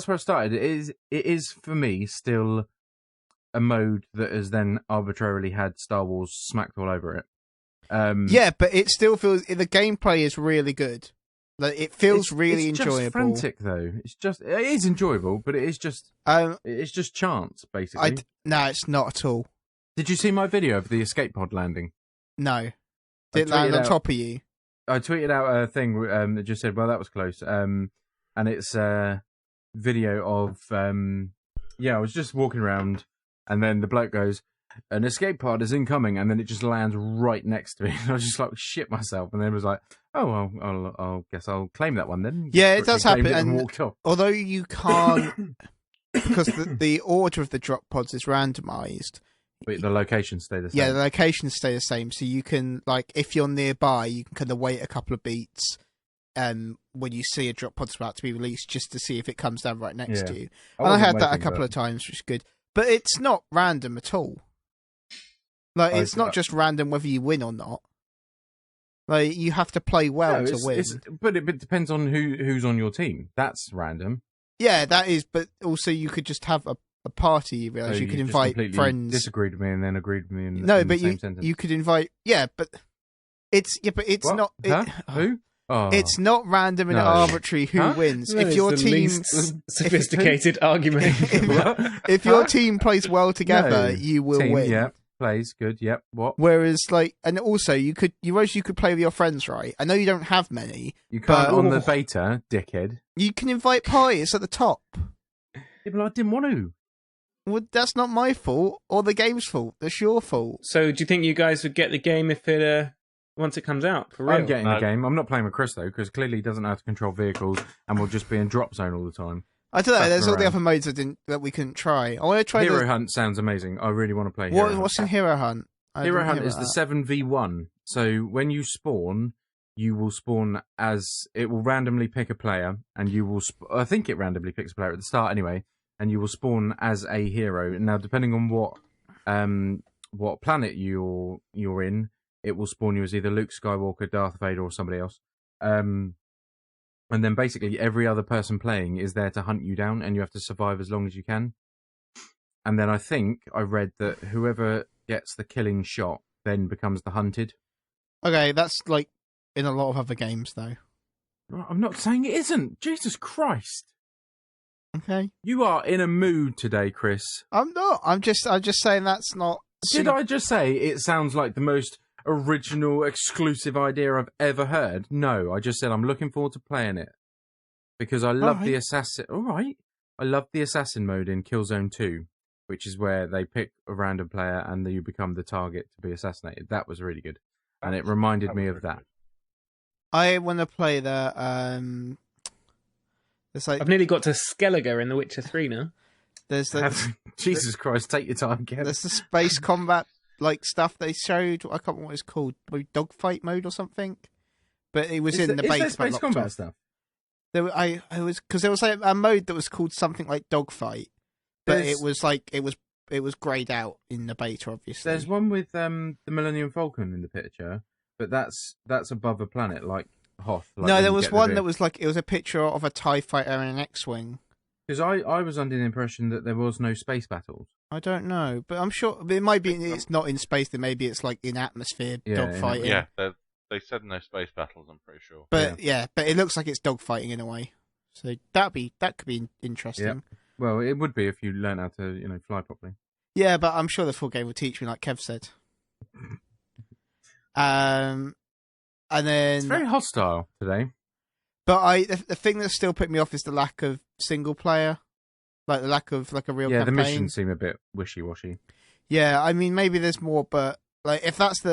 Speaker 2: where I started. It is for me still a mode that has then arbitrarily had Star Wars smacked all over it.
Speaker 1: Yeah, but it still feels the gameplay is really good. Like, it feels really
Speaker 2: it's
Speaker 1: enjoyable.
Speaker 2: Just frantic though. It is enjoyable, but it is just chance basically.
Speaker 1: No, it's not at all.
Speaker 2: Did you see my video of the escape pod landing?
Speaker 1: No, did it land on top of you?
Speaker 2: I tweeted out a thing that just said, "Well, that was close," and it's a video of I was just walking around, and then the bloke goes, "An escape pod is incoming," and then it just lands right next to me. And I was just like, shit myself, and then it was like, "Oh, well, I'll guess I'll claim that one then."
Speaker 1: Yeah, it does happen.
Speaker 2: And
Speaker 1: And
Speaker 2: walked off.
Speaker 1: although you can't, because the order of the drop pods is randomised.
Speaker 2: But the locations stay the same.
Speaker 1: Yeah, the locations stay the same, so you can, like, if you're nearby, you can kind of wait a couple of beats when you see a drop pod's about to be released, just to see if it comes down right next to you. And I had that a couple of times, which is good. But it's not random at all. Like, it's not just random whether you win or not. Like, you have to play well to win.
Speaker 2: But it depends on who's on your team. That's random.
Speaker 1: Yeah, that is, but also you could just have a party, you realise.
Speaker 2: So
Speaker 1: you could
Speaker 2: just
Speaker 1: invite
Speaker 2: completely
Speaker 1: friends.
Speaker 2: Disagreed with me and then agreed with me in
Speaker 1: No,
Speaker 2: in
Speaker 1: but
Speaker 2: the same sentence.
Speaker 1: you could invite. Yeah, but it's
Speaker 2: What?
Speaker 1: not.
Speaker 2: Huh? Who? Oh.
Speaker 1: It's not random and
Speaker 2: No.
Speaker 1: arbitrary who
Speaker 2: Huh?
Speaker 1: wins.
Speaker 3: That
Speaker 1: If
Speaker 3: is
Speaker 1: your
Speaker 3: the
Speaker 1: team,
Speaker 3: least sophisticated argument.
Speaker 1: if your team plays well together,
Speaker 2: No.
Speaker 1: you will
Speaker 2: Team,
Speaker 1: win.
Speaker 2: Yep. Plays good. Yep. What?
Speaker 1: Whereas, like, and also you could play with your friends, right? I know you don't have many.
Speaker 2: You can't
Speaker 1: But-
Speaker 2: on the beta, dickhead.
Speaker 1: You can invite parties at the top.
Speaker 2: Yeah, but I didn't want to.
Speaker 1: Well, that's not my fault or the game's fault. That's your fault.
Speaker 3: So, do you think you guys would get the game if it once it comes out for real?
Speaker 2: I'm getting the game. I'm not playing with Chris though, because clearly he doesn't know how to control vehicles and will just be in drop zone all the time.
Speaker 1: I don't know.
Speaker 2: Fuck
Speaker 1: There's all the
Speaker 2: around.
Speaker 1: other modes that we couldn't try. I want to try
Speaker 2: Hero Hunt sounds amazing. I really want to play.
Speaker 1: What's in Hero Hunt?
Speaker 2: Hero Hunt is the 7v1. So when you spawn, you will spawn as it will randomly pick a player, and you will. I think it randomly picks a player at the start anyway, and you will spawn as a hero. Now, depending on what planet you're in, it will spawn you as either Luke Skywalker, Darth Vader, or somebody else. And then basically every other person playing is there to hunt you down, and you have to survive as long as you can. And then I think I read that whoever gets the killing shot then becomes the hunted.
Speaker 1: Okay, that's like in a lot of other games, though.
Speaker 2: I'm not saying it isn't. Jesus Christ.
Speaker 1: Okay.
Speaker 2: You are in a mood today, Chris.
Speaker 1: I'm not. I'm just saying that's not.
Speaker 2: Did I just say it sounds like the most original, exclusive idea I've ever heard? No, I just said I'm looking forward to playing it. Because I love the assassin... Alright. I love the assassin mode in Killzone 2, which is where they pick a random player and you become the target to be assassinated. That was really good. And it reminded me of that.
Speaker 1: I want to play the...
Speaker 3: I've nearly got to Skellige in The Witcher 3 now.
Speaker 1: There's the...
Speaker 2: Jesus Christ, take your time, Kev.
Speaker 1: There's the space combat like stuff they showed. I can't remember what it's called. Maybe dogfight mode or something. But it was in the beta.
Speaker 2: Is there space combat stuff?
Speaker 1: There was like a mode that was called something like dogfight, but it was greyed out in the beta. Obviously,
Speaker 2: there's one with the Millennium Falcon in the picture, but that's above a planet like Hoth. Like
Speaker 1: no, there was one that was like it was a picture of a TIE fighter and an X-wing.
Speaker 2: Because I was under the impression that there was no space battles.
Speaker 1: I don't know, but I'm sure it might be. It's not in space. Then maybe it's like in atmosphere dogfighting.
Speaker 4: Yeah, they said no space battles. I'm pretty sure.
Speaker 1: But but it looks like it's dogfighting in a way. So that could be interesting.
Speaker 2: Yeah. Well, it would be if you learn how to fly properly.
Speaker 1: Yeah, but I'm sure the full game will teach me, like Kev said. And then
Speaker 2: it's very hostile today.
Speaker 1: But the thing that still put me off is the lack of single player, like the lack of like a real campaign.
Speaker 2: The missions seem a bit wishy-washy.
Speaker 1: Yeah, I mean maybe there's more, but like if that's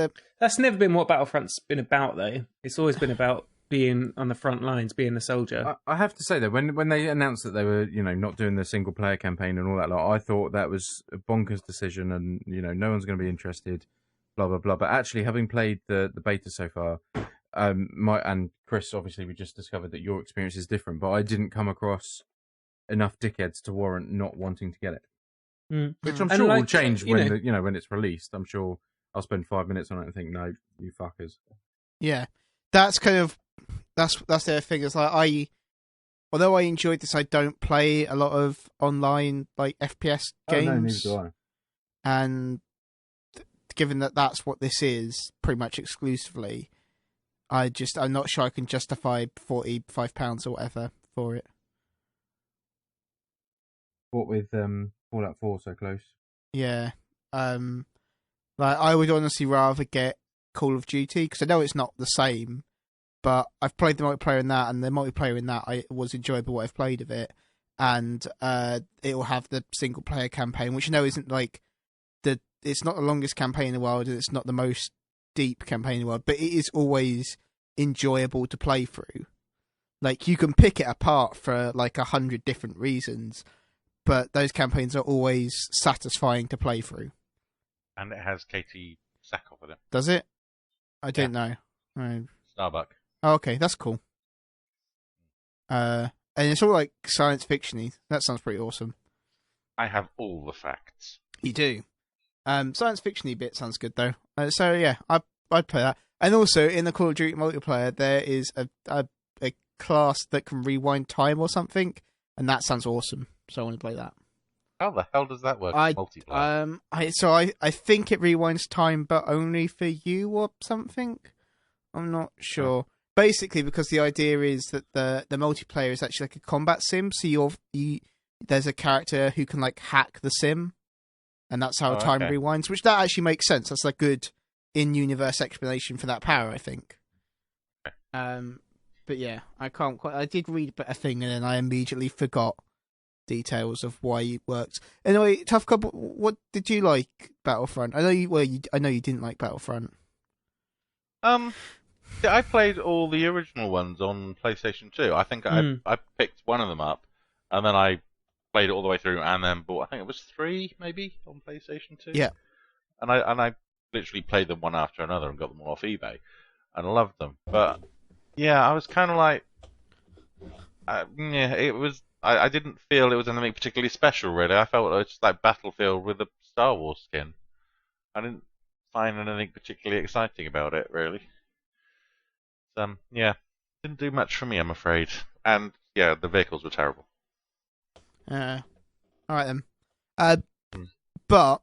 Speaker 3: never been what Battlefront's been about though. It's always been about being on the front lines, being a soldier.
Speaker 2: I have to say though, when they announced that they were not doing the single player campaign and all that lot, I thought that was a bonkers decision, and no one's going to be interested. Blah blah blah. But actually, having played the beta so far. And Chris, obviously, we just discovered that your experience is different, but I didn't come across enough dickheads to warrant not wanting to get it. Which I'm sure will change when when it's released. I'm sure I'll spend 5 minutes on it and think, no, you fuckers.
Speaker 1: Yeah, that's kind of that's the other thing. Is like although I enjoyed this, I don't play a lot of online like FPS games.
Speaker 2: No, neither do I.
Speaker 1: And given that that's what this is, pretty much exclusively. I'm not sure I can justify £45 or whatever for it.
Speaker 2: What with Fallout 4 so close?
Speaker 1: Yeah. Like I would honestly rather get Call of Duty because I know it's not the same, but I've played the multiplayer in that, and the multiplayer in that was enjoyable. What I've played of it, and it will have the single player campaign, which I know isn't like it's not the longest campaign in the world, and it's not the most deep campaign in the world, but it is always enjoyable to play through. Like you can pick it apart for like 100 different reasons, but those campaigns are always satisfying to play through.
Speaker 4: And it has Katie Sackhoff in it.
Speaker 1: Does it? I don't know.
Speaker 4: Starbuck.
Speaker 1: Oh, okay, that's cool. And it's all like science fiction-y. That sounds pretty awesome.
Speaker 4: I have all the facts.
Speaker 1: You do. Science fiction-y bit sounds good though. So yeah, I'd play that. And also in the Call of Duty multiplayer, there is a class that can rewind time or something, and that sounds awesome. So I want to play that.
Speaker 4: How the hell does that work? Multiplayer.
Speaker 1: I think it rewinds time, but only for you or something. I'm not sure. Oh. Basically, because the idea is that the multiplayer is actually like a combat sim, so there's a character who can like hack the sim. And that's how time rewinds, which that actually makes sense. That's a good in-universe explanation for that power, I think. But yeah, I can't quite... I did read a thing and then I immediately forgot details of why it worked. Anyway, Tuffcub, what did you like Battlefront? I know you didn't like Battlefront.
Speaker 4: I played all the original ones on PlayStation 2. I think I picked one of them up, and then I played it all the way through, and then bought, I think it was 3 maybe on PlayStation 2.
Speaker 1: Yeah.
Speaker 4: And I literally played them one after another and got them all off eBay, and loved them. But yeah, I was kind of like, it was. I didn't feel it was anything particularly special, really. I felt it was just like Battlefield with a Star Wars skin. find anything particularly exciting about it, really. Yeah, didn't do much for me, I'm afraid. And yeah, the vehicles were terrible.
Speaker 1: All right then.
Speaker 4: Hmm.
Speaker 1: But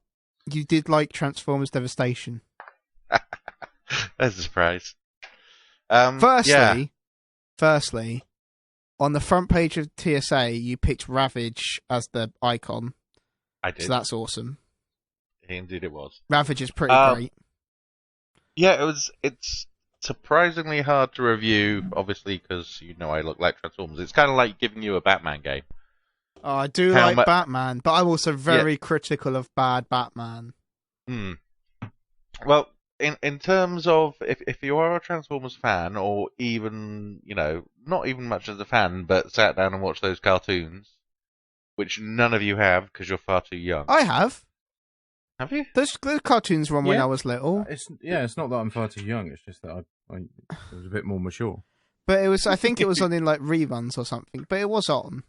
Speaker 1: you did like Transformers Devastation.
Speaker 4: There's a surprise.
Speaker 1: Firstly, on the front page of TSA, you picked Ravage as the icon.
Speaker 4: I did.
Speaker 1: So that's awesome.
Speaker 4: Indeed, it was.
Speaker 1: Ravage is pretty great.
Speaker 4: Yeah, it's surprisingly hard to review, obviously, because I look like Transformers. It's kind of like giving you a Batman game.
Speaker 1: Oh, I do like Batman, but I'm also very critical of bad Batman.
Speaker 4: Well, in terms of if you are a Transformers fan, or even not even much as a fan, but sat down and watched those cartoons, which none of you have because you're far too young.
Speaker 1: I have.
Speaker 4: Have you?
Speaker 1: Those cartoons were on when I was little.
Speaker 2: It's not that I'm far too young. It's just that I was a bit more mature.
Speaker 1: But it was. I think it was on in like reruns or something. But it was on.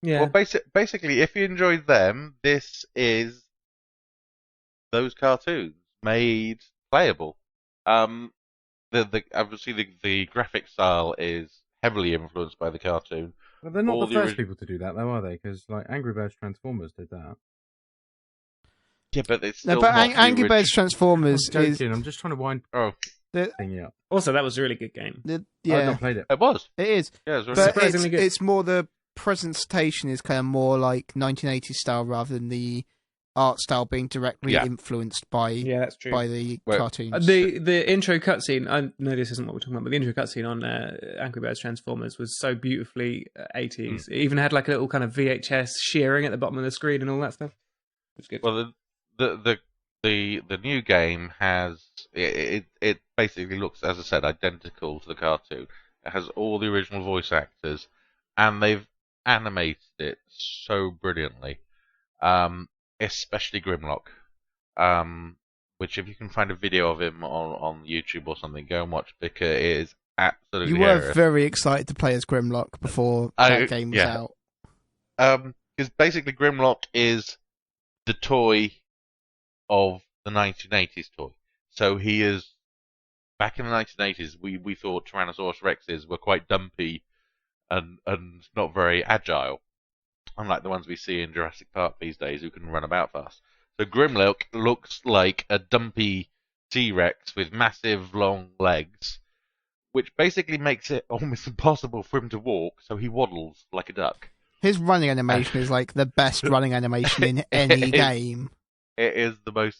Speaker 3: Yeah.
Speaker 4: Well, basically, if you enjoyed them, this is those cartoons made playable. Obviously the graphic style is heavily influenced by the cartoon.
Speaker 2: But they're not the first people to do that, though, are they? Because like Angry Birds Transformers did that.
Speaker 4: Yeah, but it's still
Speaker 1: Angry Birds Transformers
Speaker 2: I'm joking. I'm just trying to wind thing up.
Speaker 3: Also, that was a really good game.
Speaker 2: I've not played it.
Speaker 4: It was.
Speaker 1: It is.
Speaker 4: Yeah, it was
Speaker 1: but
Speaker 3: surprisingly good.
Speaker 1: It's more the presentation is kind of more like 1980s style rather than the art style being directly influenced by
Speaker 3: that's true.
Speaker 1: by the cartoons.
Speaker 3: The intro cutscene, I know this isn't what we're talking about, but the intro cutscene on Angry Birds Transformers was so beautifully 80s. It even had like a little kind of VHS shearing at the bottom of the screen and all that stuff. It was good.
Speaker 4: Well, the new game has it basically looks, as I said, identical to the cartoon. It has all the original voice actors, and they've animated it so brilliantly. Especially Grimlock, which if you can find a video of him on YouTube or something, go and watch, because it is absolutely
Speaker 1: You were
Speaker 4: hilarious.
Speaker 1: very excited to play as Grimlock before that game was out.
Speaker 4: Because basically Grimlock is the toy of the 1980s toy. So he is, back in the 1980s, we thought Tyrannosaurus Rexes were quite dumpy and not very agile, unlike the ones we see in Jurassic Park these days, who can run about fast. So Grimlock looks like a dumpy T-Rex with massive long legs, which basically makes it almost impossible for him to walk, so he waddles like a duck.
Speaker 1: His running animation is like the best running animation in any game.
Speaker 4: It is the most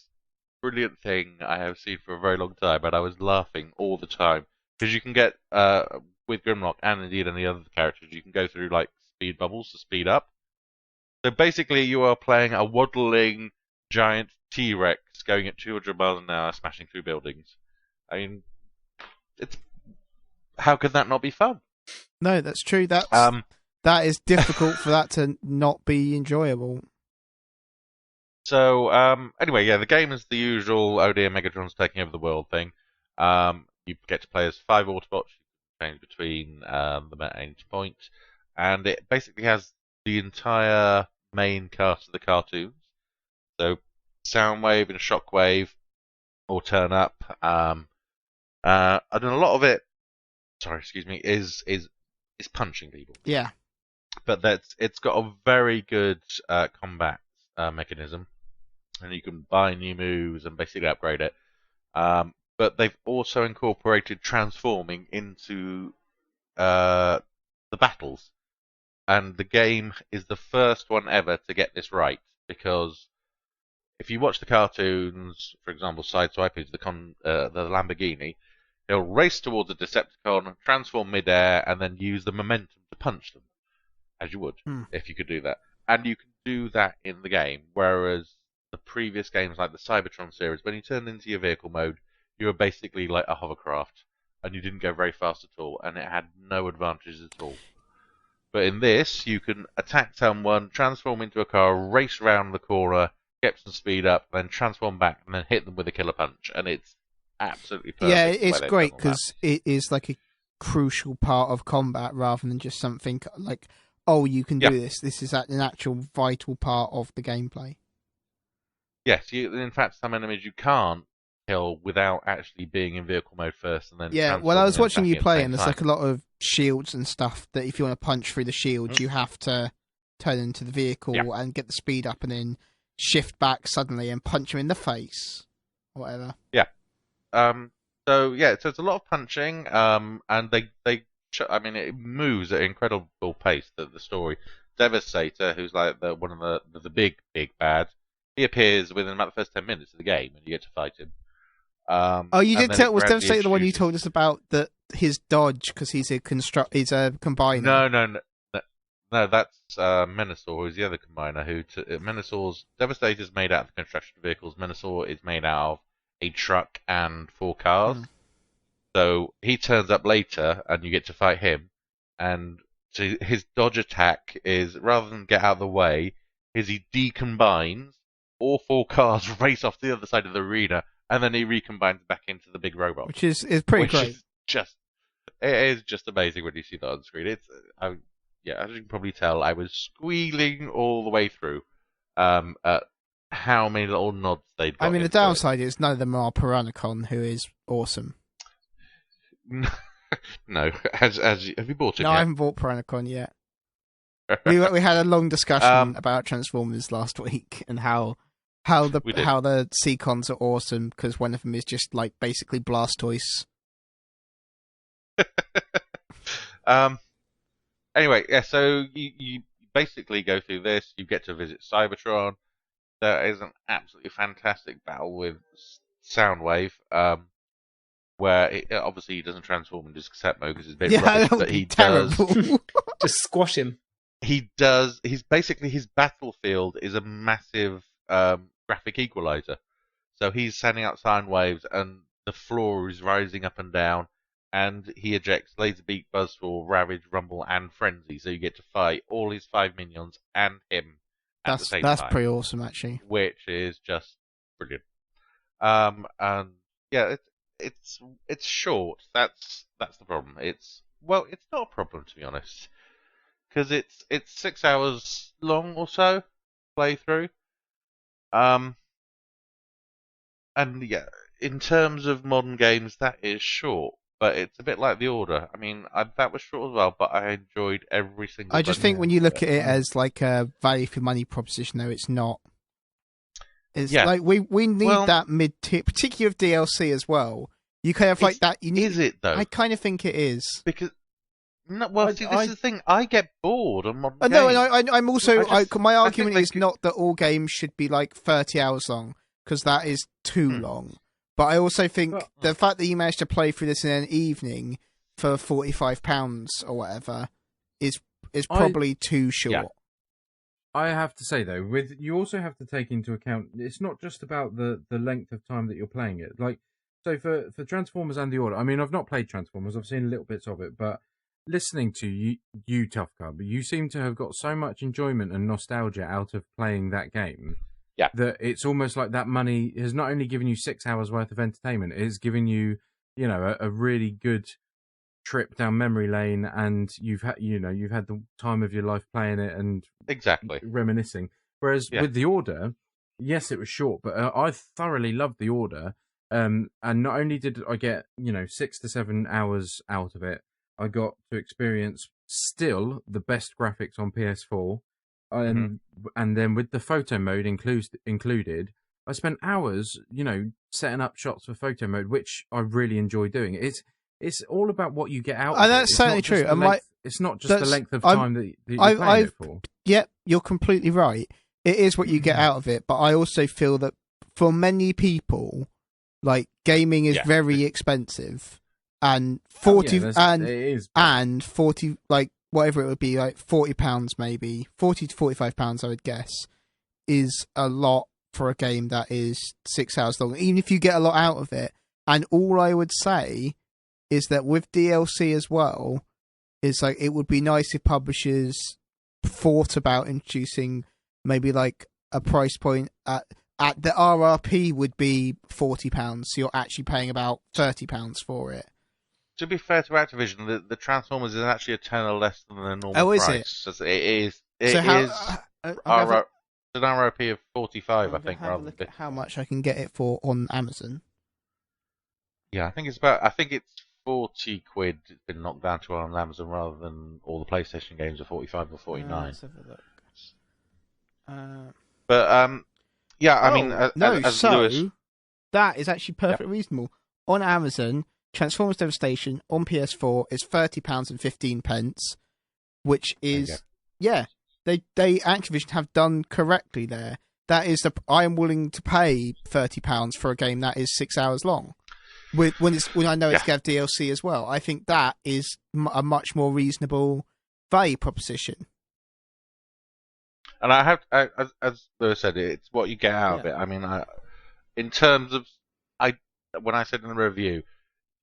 Speaker 4: brilliant thing I have seen for a very long time, and I was laughing all the time. Because you can get, with Grimlock, and indeed any other characters, you can go through like speed bubbles to speed up. So basically, you are playing a waddling giant T-Rex going at 200 miles an hour, smashing through buildings. I mean, how could that not be fun?
Speaker 1: No, that's true. That is difficult for that to not be enjoyable.
Speaker 4: So anyway, the game is the usual "Oh dear, Megatron's taking over the world" thing. You get to play as 5 Autobots. You can change between the main point, and it basically has the entire main cast of the cartoons. So Soundwave and Shockwave all turn up. And a lot of it, is punching people.
Speaker 1: Yeah.
Speaker 4: But it's got a very good combat mechanism, and you can buy new moves and basically upgrade it. But they've also incorporated transforming into the battles. And the game is the first one ever to get this right, because if you watch the cartoons, for example, Sideswipe is the Lamborghini, he'll race towards a Decepticon, transform midair, and then use the momentum to punch them, as you would, if you could do that. And you can do that in the game, whereas the previous games, like the Cybertron series, when you turned into your vehicle mode, you were basically like a hovercraft, and you didn't go very fast at all, and it had no advantages at all. But in this, you can attack someone, transform into a car, race around the corner, get some speed up, then transform back, and then hit them with a killer punch. And it's absolutely perfect.
Speaker 1: Yeah, it's great because it is like a crucial part of combat rather than just something like, oh, you can do this. This is an actual vital part of the gameplay.
Speaker 4: Yes, in fact, some enemies you can't kill without actually being in vehicle mode first, and then
Speaker 1: Yeah, well, I was
Speaker 4: transforming
Speaker 1: watching
Speaker 4: and
Speaker 1: you
Speaker 4: attacking
Speaker 1: play,
Speaker 4: at
Speaker 1: and
Speaker 4: the
Speaker 1: there's
Speaker 4: same
Speaker 1: like a
Speaker 4: time.
Speaker 1: lot of shields and stuff that if you want to punch through the shield, you have to turn into the vehicle and get the speed up, and then shift back suddenly and punch him in the face, or whatever.
Speaker 4: Yeah. So it's a lot of punching. And I mean, it moves at an incredible pace. The story, Devastator, who's like one of the big bad, he appears within about the first 10 minutes of the game, and you get to fight him.
Speaker 1: Oh, you
Speaker 4: and
Speaker 1: did
Speaker 4: then
Speaker 1: tell
Speaker 4: it
Speaker 1: was
Speaker 4: gradually
Speaker 1: Devastator the one you
Speaker 4: introduces-
Speaker 1: told us about that his dodge because he's a combiner.
Speaker 4: No, that's Menasor, who's the other combiner. Menasor's Devastator's made out of construction vehicles. Menasor is made out of a truck and 4 cars. So he turns up later, and you get to fight him. And so his dodge attack is, rather than get out of the way, he decombines, all 4 cars race off to the other side of the arena, and then he recombines back into the big robot.
Speaker 1: Which is pretty great.
Speaker 4: It is just amazing when you see that on screen. As you can probably tell, I was squealing all the way through at how many little nods they'd got.
Speaker 1: I mean, the
Speaker 4: into it.
Speaker 1: downside is none of them are Piranacon, who is awesome.
Speaker 4: No, have you bought it
Speaker 1: No,
Speaker 4: yet?
Speaker 1: I haven't bought Piranacon yet. we had a long discussion about Transformers last week and how the Seacons are awesome because one of them is just like basically Blastoise.
Speaker 4: Anyway, so you basically go through this. You get to visit Cybertron. There is an absolutely fantastic battle with Soundwave, where obviously he doesn't transform in just cassette mode because it's a bit rubbish, but he does.
Speaker 3: Just squash him.
Speaker 4: He does. His battlefield is a massive graphic equalizer. So he's sending out sound waves, and the floor is rising up and down. And he ejects Laserbeak, Buzzsaw, Ravage, Rumble, and Frenzy. So you get to fight all his 5 minions and him at the same time.
Speaker 1: That's pretty awesome, actually.
Speaker 4: Which is just brilliant. And yeah, it's short. That's the problem. It's not a problem, to be honest, because it's 6 hours long or so playthrough. And yeah, in terms of modern games, that is short. But it's a bit like The Order. I mean, that was short as well, but I enjoyed every single.
Speaker 1: I just think when you look at it as like a value for money proposition, though, it's not. It's like we need that mid-tier, particularly with DLC as well. You kind of like that. You need.
Speaker 4: Is it though?
Speaker 1: I kind of think it is
Speaker 4: because. No, well, this is the thing. I get bored on modern games.
Speaker 1: No, and I'm also. My argument is not that all games should be like 30 hours long because that is too long. But I also think the fact that you managed to play through this in an evening for £45 or whatever is probably too short.
Speaker 2: Yeah. I have to say though, you also have to take into account it's not just about the length of time that you're playing it. Like, so for Transformers and The Order, I mean, I've not played Transformers, I've seen little bits of it, but listening to you Tuffcub, you seem to have got so much enjoyment and nostalgia out of playing that game.
Speaker 4: Yeah.
Speaker 2: That it's almost like that money has not only given you 6 hours worth of entertainment, it has given you, a really good trip down memory lane, and you've had the time of your life playing it and
Speaker 4: exactly
Speaker 2: reminiscing. Whereas with The Order, yes, it was short, but I thoroughly loved The Order. And not only did I get 6 to 7 hours out of it, I got to experience still the best graphics on PS4. And then with the photo mode included, I spent hours, setting up shots for photo mode, which I really enjoy doing. It's all about what you get out of it.
Speaker 1: That's certainly true.
Speaker 2: It's not just the length of time that you're playing it for.
Speaker 1: Yep, you're completely right. It is what you get out of it, but I also feel that for many people, like, gaming is very expensive, and 40 and 40, like, whatever it would be, like £40 maybe, 40 to £45 I would guess, is a lot for a game that is 6 hours long, even if you get a lot out of it. And all I would say is that with DLC as well, is like it would be nice if publishers thought about introducing maybe like a price point at the RRP would be £40, so you're actually paying about £30 for it.
Speaker 4: To be fair to Activision, the Transformers is actually a tenner less than the normal price.
Speaker 1: Is
Speaker 4: it? It is. It
Speaker 1: so
Speaker 4: is an RRP of 45, I think.
Speaker 1: Have a look at how much I can get it for on Amazon.
Speaker 4: Yeah, I think it's 40 quid. It's been knocked down to on Amazon rather than all the PlayStation games are 45 or 49.
Speaker 1: Let's have a look.
Speaker 4: But yeah, I mean,
Speaker 1: no,
Speaker 4: as
Speaker 1: so
Speaker 4: Lewis,
Speaker 1: that is actually perfectly reasonable. On Amazon, Transformers Devastation on PS4 is £30.15, which is they Activision have done correctly there. That is I am willing to pay £30 for a game that is 6 hours long. When I know it's going to have DLC as well, I think that is a much more reasonable value proposition.
Speaker 4: and I have, as Lewis said, it's what you get out of it. I mean, in terms of, when I said in the review,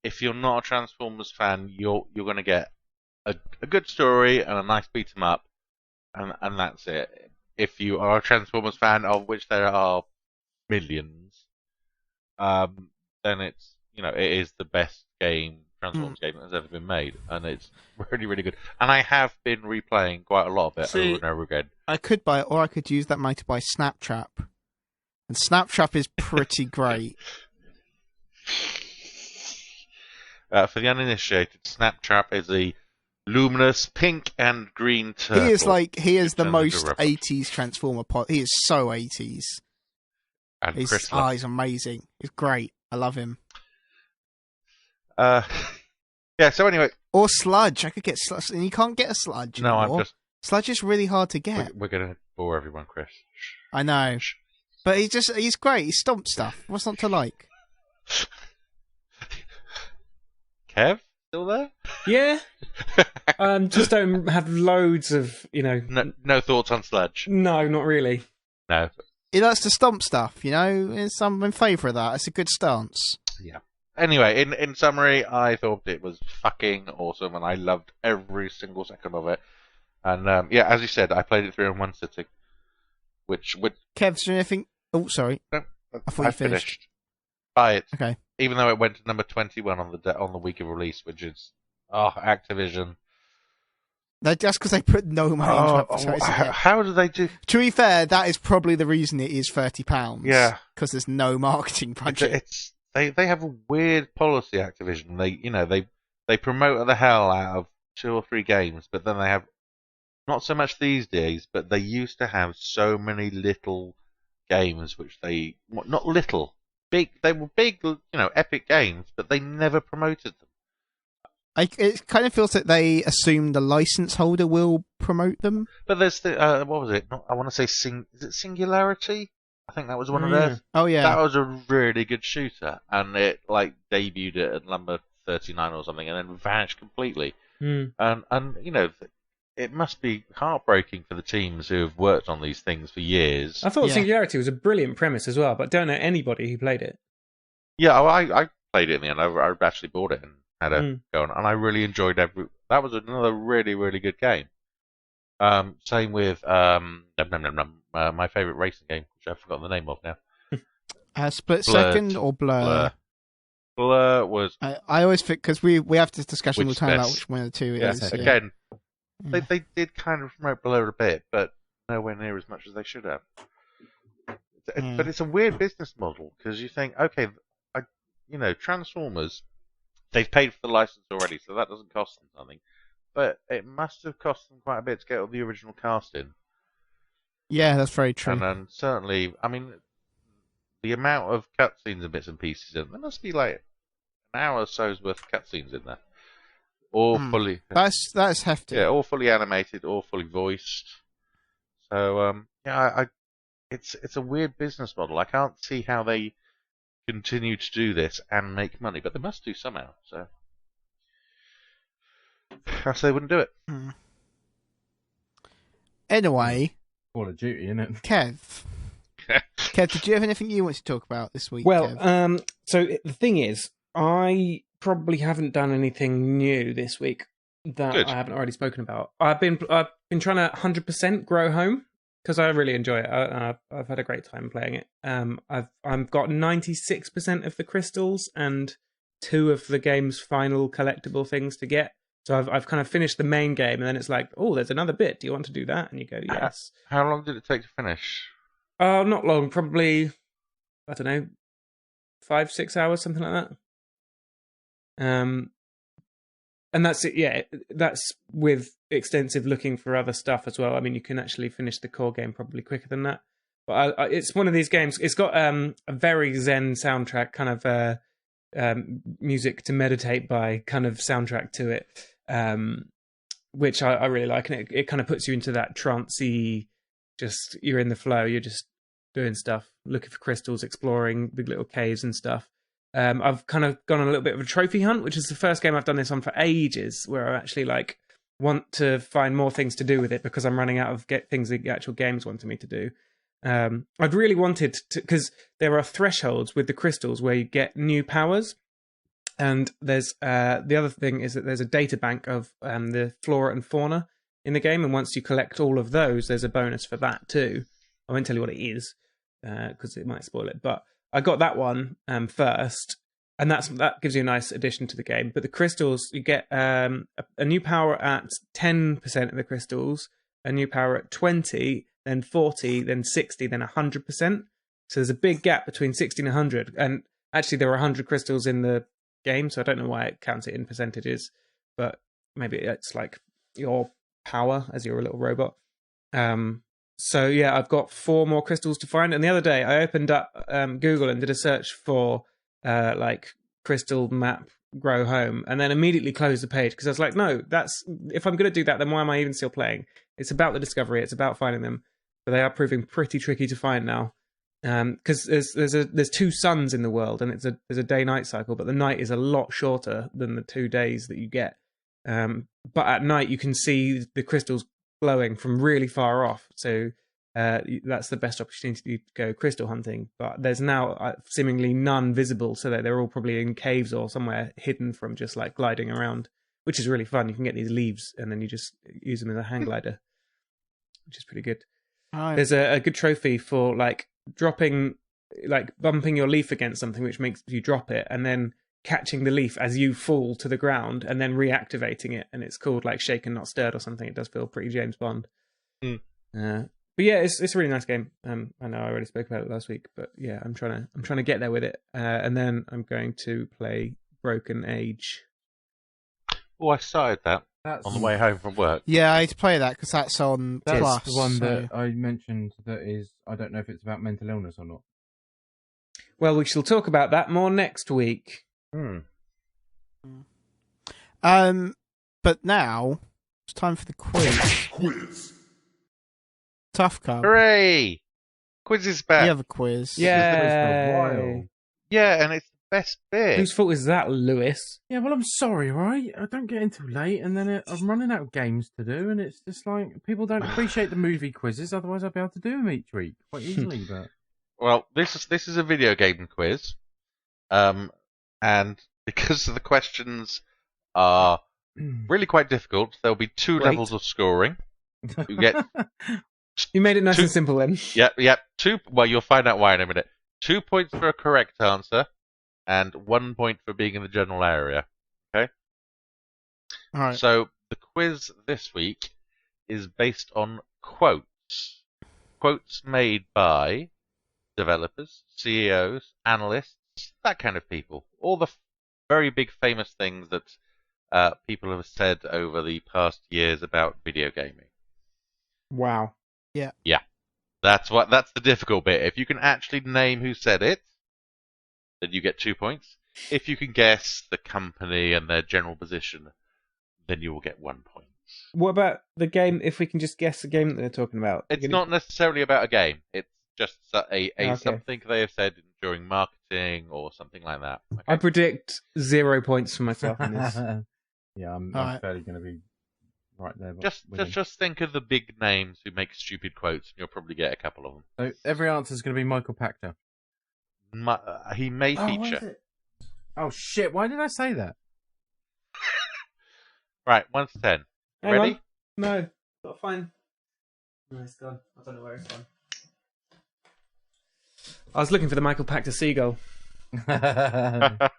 Speaker 4: if you're not a Transformers fan, you're going to get a good story and a nice beat 'em up, and that's it. If you are a Transformers fan, of which there are millions, then it's it is the best Transformers game that has ever been made, and it's really, really good. And I have been replaying quite a lot of it over and over again.
Speaker 1: I could buy it, or I could use that money to buy Snaptrap, and Snaptrap is pretty great.
Speaker 4: For the uninitiated, Snaptrap is a luminous pink and green turtle.
Speaker 1: He is the most 80s Transformer he is so 80s.
Speaker 4: And
Speaker 1: he's amazing. He's great. I love him.
Speaker 4: Yeah, so anyway.
Speaker 1: Or Sludge. I could get Sludge. And you can't get a Sludge anymore. Sludge is really hard to get.
Speaker 4: We're going to bore everyone, Chris.
Speaker 1: I know. But he's great. He stomped stuff. What's not to like?
Speaker 4: Kev? Still there?
Speaker 3: Yeah. Just don't have loads of,
Speaker 4: No thoughts on Sludge?
Speaker 3: No, not really.
Speaker 4: No.
Speaker 1: He likes to stomp stuff, I'm in favour of that. It's a good stance.
Speaker 4: Yeah. Anyway, in summary, I thought it was fucking awesome, and I loved every single second of it. And as you said, I played it through in one sitting, which would.
Speaker 1: Kev, is there anything? Oh, sorry.
Speaker 4: No,
Speaker 1: I thought you finished.
Speaker 4: Buy it.
Speaker 1: Okay.
Speaker 4: Even though it went to number 21 on the week of release, which is Activision.
Speaker 1: That's because they put no money into advertising.
Speaker 4: How do they do?
Speaker 1: To be fair, that is probably the reason it is £30.
Speaker 4: Yeah.
Speaker 1: Because there's no marketing budget.
Speaker 4: They have a weird policy, Activision. They promote the hell out of 2 or 3 games, but then they have not so much these days, but they used to have so many little games which not little, big. They were big, epic games, but they never promoted them.
Speaker 1: It kind of feels like they assume the license holder will promote them.
Speaker 4: But there's what was it? I want to say is it Singularity? I think that was one of theirs.
Speaker 1: Oh yeah,
Speaker 4: that was a really good shooter, and it debuted at number 39 or something, and then vanished completely. And it must be heartbreaking for the teams who have worked on these things for years.
Speaker 3: I thought Singularity was a brilliant premise as well, but don't know anybody who played it.
Speaker 4: Yeah, I played it in the end. I actually bought it and had a go on, and I really enjoyed that was another really, really good game. Same with my favourite racing game, which I've forgotten the name of now.
Speaker 1: Split Second or Blur?
Speaker 4: Blur was.
Speaker 1: I always think because we have this discussion all the time about
Speaker 4: best?
Speaker 1: which one of the two it is.
Speaker 4: Again, they did kind of promote Blur a bit, but nowhere near as much as they should have. But it's a weird business model because you think, okay, Transformers, they've paid for the license already, so that doesn't cost them something. But it must have cost them quite a bit to get all the original cast in.
Speaker 1: Yeah, that's very true.
Speaker 4: And certainly, I mean, the amount of cutscenes and bits and pieces in there must be like an hour or so's worth of cutscenes in there. All fully.
Speaker 1: That's hefty.
Speaker 4: Yeah, all fully animated, all fully voiced. So, it's a weird business model. I can't see how they continue to do this and make money, but they must do somehow. So, else they wouldn't do it.
Speaker 1: Anyway,
Speaker 2: Call of Duty, isn't it?
Speaker 1: Kev, did you have anything you want to talk about this week?
Speaker 3: Well,
Speaker 1: Kev?
Speaker 3: So the thing is, I probably haven't done anything new this week that
Speaker 4: Good.
Speaker 3: I haven't already spoken about. I've been trying to 100% grow home because I really enjoy it. I've had a great time playing it. I've got 96% of the crystals and 2 of the game's final collectible things to get. So I've kind of finished the main game, and then it's like, oh, there's another bit. Do you want to do that? And you go, yes.
Speaker 4: How long did it take to finish?
Speaker 3: Not long. Probably, I don't know, 5-6 hours, something like that. And that's it. Yeah, that's with extensive looking for other stuff as well. I mean, you can actually finish the core game probably quicker than that. But it's one of these games. It's got a very zen soundtrack, kind of music to meditate by kind of soundtrack to it, which I really like. And it kind of puts you into that trancey, just you're in the flow. You're just doing stuff, looking for crystals, exploring the little caves and stuff. I've kind of gone on a little bit of a trophy hunt, which is the first game I've done this on for ages, where I actually like want to find more things to do with it because I'm running out of things the actual games wanted me to do. I'd really wanted to, because there are thresholds with the crystals where you get new powers, and there's the other thing is that there's a data bank of the flora and fauna in the game, and once you collect all of those, there's a bonus for that too. I won't tell you what it is because it might spoil it, but I got that one first, and that gives you a nice addition to the game. But the crystals, you get a new power at 10% of the crystals, a new power at 20, then 40, then 60, then 100%. So there's a big gap between 60 and 100. And actually, there are 100 crystals in the game, so I don't know why it counts it in percentages, but maybe it's like your power as you're a little robot. So yeah, I've got 4 more crystals to find. And the other day, I opened up Google and did a search for like crystal map grow home, and then immediately closed the page because I was like, no, if I'm going to do that, then why am I even still playing? It's about the discovery. It's about finding them, but they are proving pretty tricky to find now. Because there's 2 suns in the world, and there's a day-night cycle, but the night is a lot shorter than the 2 days that you get. But at night you can see the crystals glowing from really far off, so that's the best opportunity to go crystal hunting. But there's now seemingly none visible, so that they're all probably in caves or somewhere hidden from just like gliding around, which is really fun. You can get these leaves and then you just use them as a hang glider, which is pretty good. There's a good trophy for like bumping your leaf against something, which makes you drop it, and then catching the leaf as you fall to the ground and then reactivating it, and it's called like shaken not stirred or something. It does feel pretty James Bond. But yeah, it's a really nice game. I know I already spoke about it last week, but yeah, I'm trying to get there with it, and then I'm going to play Broken Age.
Speaker 4: Oh, I started that on the way home from work.
Speaker 1: Yeah, I need to play that because that's on
Speaker 2: That's
Speaker 1: Plus.
Speaker 2: the one that I mentioned that is, I don't know if it's about mental illness or not.
Speaker 3: Well, we shall talk about that more next week.
Speaker 1: But now it's time for the quiz. Tuffcub.
Speaker 4: Hooray! Quiz is back.
Speaker 1: You have a quiz.
Speaker 3: Yeah.
Speaker 4: Yeah, and it's the best bit.
Speaker 3: Whose fault is that, Lewis?
Speaker 2: Yeah, well, I'm sorry, right? I don't get in too late, and then I'm running out of games to do, and it's just like people don't appreciate the movie quizzes. Otherwise, I'd be able to do them each week quite easily. But
Speaker 4: Well, this is a video game quiz, and because the questions are really quite difficult, there'll be 2 levels of scoring. You get
Speaker 3: You made it nice and simple then.
Speaker 4: Yep. 2. Well, you'll find out why in a minute. 2 points for a correct answer, and 1 point for being in the general area. Okay.
Speaker 1: All right.
Speaker 4: So the quiz this week is based on quotes. Quotes made by developers, CEOs, analysts, that kind of people. All the very big famous things that people have said over the past years about video gaming.
Speaker 3: Wow.
Speaker 4: Yeah. That's the difficult bit. If you can actually name who said it, then you get 2 points. If you can guess the company and their general position, then you will get 1 point.
Speaker 3: What about the game? If we can just guess the game that they're talking about.
Speaker 4: It's not necessarily about a game. It's just a
Speaker 3: Okay.
Speaker 4: something they have said during marketing or something like that. Okay?
Speaker 3: I predict 0 points for myself in this.
Speaker 2: yeah, I'm
Speaker 1: Alright.
Speaker 2: fairly going to be right there. with him.
Speaker 4: Just think of the big names who make stupid quotes, and you'll probably get a couple of them.
Speaker 2: So every answer is going to be Michael Pachter.
Speaker 4: He may
Speaker 2: why is
Speaker 4: feature.
Speaker 2: it? Oh shit! Why did I say that?
Speaker 4: Right, 1 to 10.
Speaker 3: Hang
Speaker 4: Ready?
Speaker 3: on. No, got fine. No, it's gone. I don't know where it's gone. I was looking for the Michael Pachter seagull. I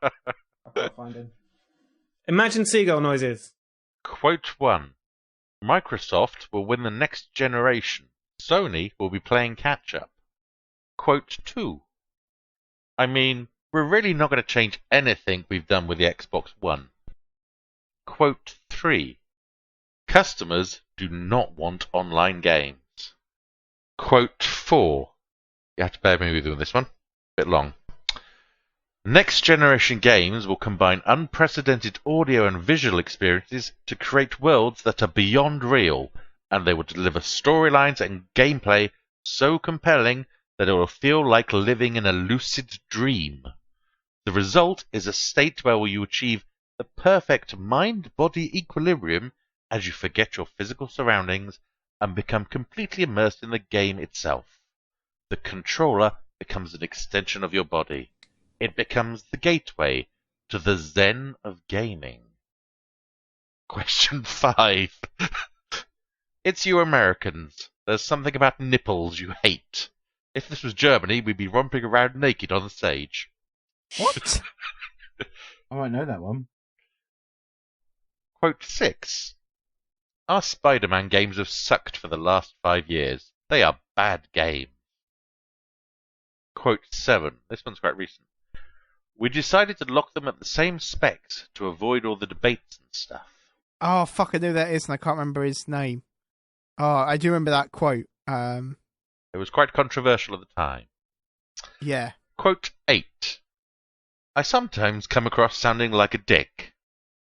Speaker 3: can't find him. Imagine seagull noises.
Speaker 4: Quote 1. Microsoft will win the next generation. Sony will be playing catch-up. Quote 2. I mean, we're really not going to change anything we've done with the Xbox One. Quote 3. Customers do not want online games. Quote 4. You have to bear with me with this one. A bit long. Next generation games will combine unprecedented audio and visual experiences to create worlds that are beyond real, and they will deliver storylines and gameplay so compelling that it will feel like living in a lucid dream. The result is a state where you achieve the perfect mind-body equilibrium as you forget your physical surroundings and become completely immersed in the game itself. The controller becomes an extension of your body. It becomes the gateway to the Zen of gaming. Question 5. It's you Americans. There's something about nipples you hate. If this was Germany, we'd be romping around naked on the stage.
Speaker 1: What?
Speaker 2: I might know that one.
Speaker 4: Quote 6. Our Spider-Man games have sucked for the last 5 years. They are bad games. Quote 7. This one's quite recent. We decided to lock them at the same specs to avoid all the debates and stuff.
Speaker 1: Oh, fuck, I know who that is, and I can't remember his name. Oh, I do remember that quote.
Speaker 4: It was quite controversial at the time.
Speaker 1: Yeah.
Speaker 4: Quote 8. I sometimes come across sounding like a dick.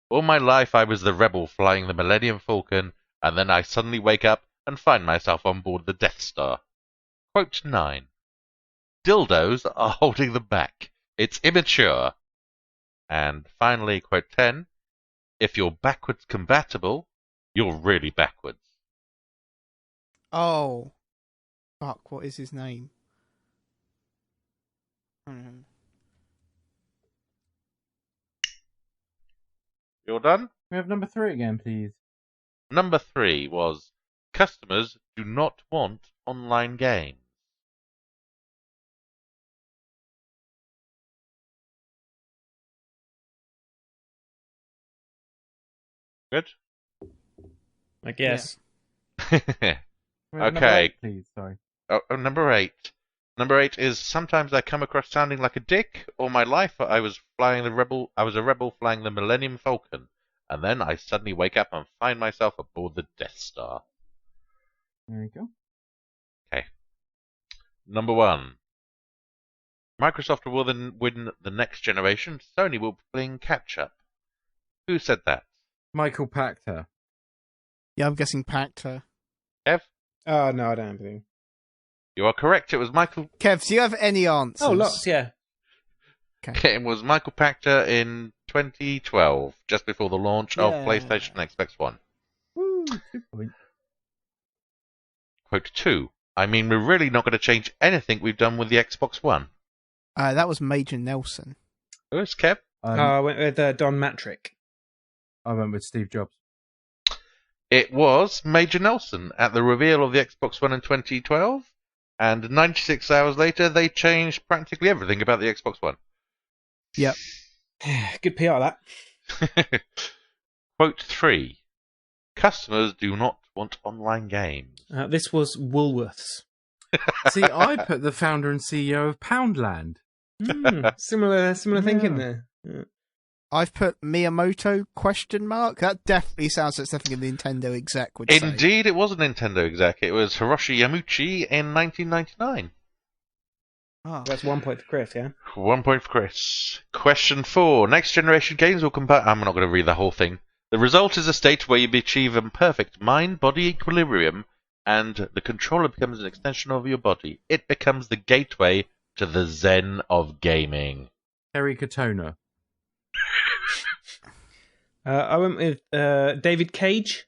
Speaker 4: All my life I was the rebel flying the Millennium Falcon, and then I suddenly wake up and find myself on board the Death Star. Quote 9. Dildos are holding them back. It's immature. And finally, quote 10. If you're backwards compatible, you're really backwards.
Speaker 1: Oh. Fuck, what is his name?
Speaker 4: You're done?
Speaker 2: We have number 3 again, please.
Speaker 4: Number 3 was customers do not want online games. Good?
Speaker 3: I guess.
Speaker 2: We have number
Speaker 4: Okay.
Speaker 2: 8, please. Sorry.
Speaker 4: Number 8. Number 8 is sometimes I come across sounding like a dick. All my life I was a rebel flying the Millennium Falcon, and then I suddenly wake up and find myself aboard the Death Star.
Speaker 2: There you go.
Speaker 4: Okay. Number 1. Microsoft will then win the next generation. Sony will be playing catch up. Who said that?
Speaker 2: Michael Pachter.
Speaker 1: Yeah, I'm guessing Pachter.
Speaker 4: Kev?
Speaker 3: Oh, no, I don't have anything.
Speaker 4: You are correct. It was Michael.
Speaker 1: Kev, do you have any answers?
Speaker 3: Oh, lots, yeah.
Speaker 4: It was Michael Pachter in 2012, just before the launch of
Speaker 1: Yeah.
Speaker 4: PlayStation and Xbox One.
Speaker 2: Woo, 2 points.
Speaker 4: Quote 2. I mean, we're really not going to change anything we've done with the Xbox One.
Speaker 1: That was Major Nelson.
Speaker 4: Who is Kev?
Speaker 3: I went with Don Matrick.
Speaker 2: I went with Steve Jobs.
Speaker 4: It was Major Nelson at the reveal of the Xbox One in 2012, and 96 hours later, they changed practically everything about the Xbox One.
Speaker 1: Yep.
Speaker 3: Good PR, that.
Speaker 4: Quote 3. Customers do not want online games.
Speaker 3: This was Woolworths.
Speaker 2: See, I put the founder and CEO of Poundland.
Speaker 3: Similar thinking there. Yeah.
Speaker 1: I've put Miyamoto ? That definitely sounds like something a Nintendo exec would say.
Speaker 4: Indeed, it was a Nintendo exec. It was Hiroshi Yamauchi in 1999.
Speaker 1: Oh.
Speaker 3: That's 1 point for Chris, yeah?
Speaker 4: 1 point for Chris. Question 4. Next generation games will combine... I'm not going to read the whole thing. The result is a state where you achieve a perfect mind-body equilibrium, and the controller becomes an extension of your body. It becomes the gateway to the Zen of gaming.
Speaker 2: Terry Katona.
Speaker 3: I went with David Cage.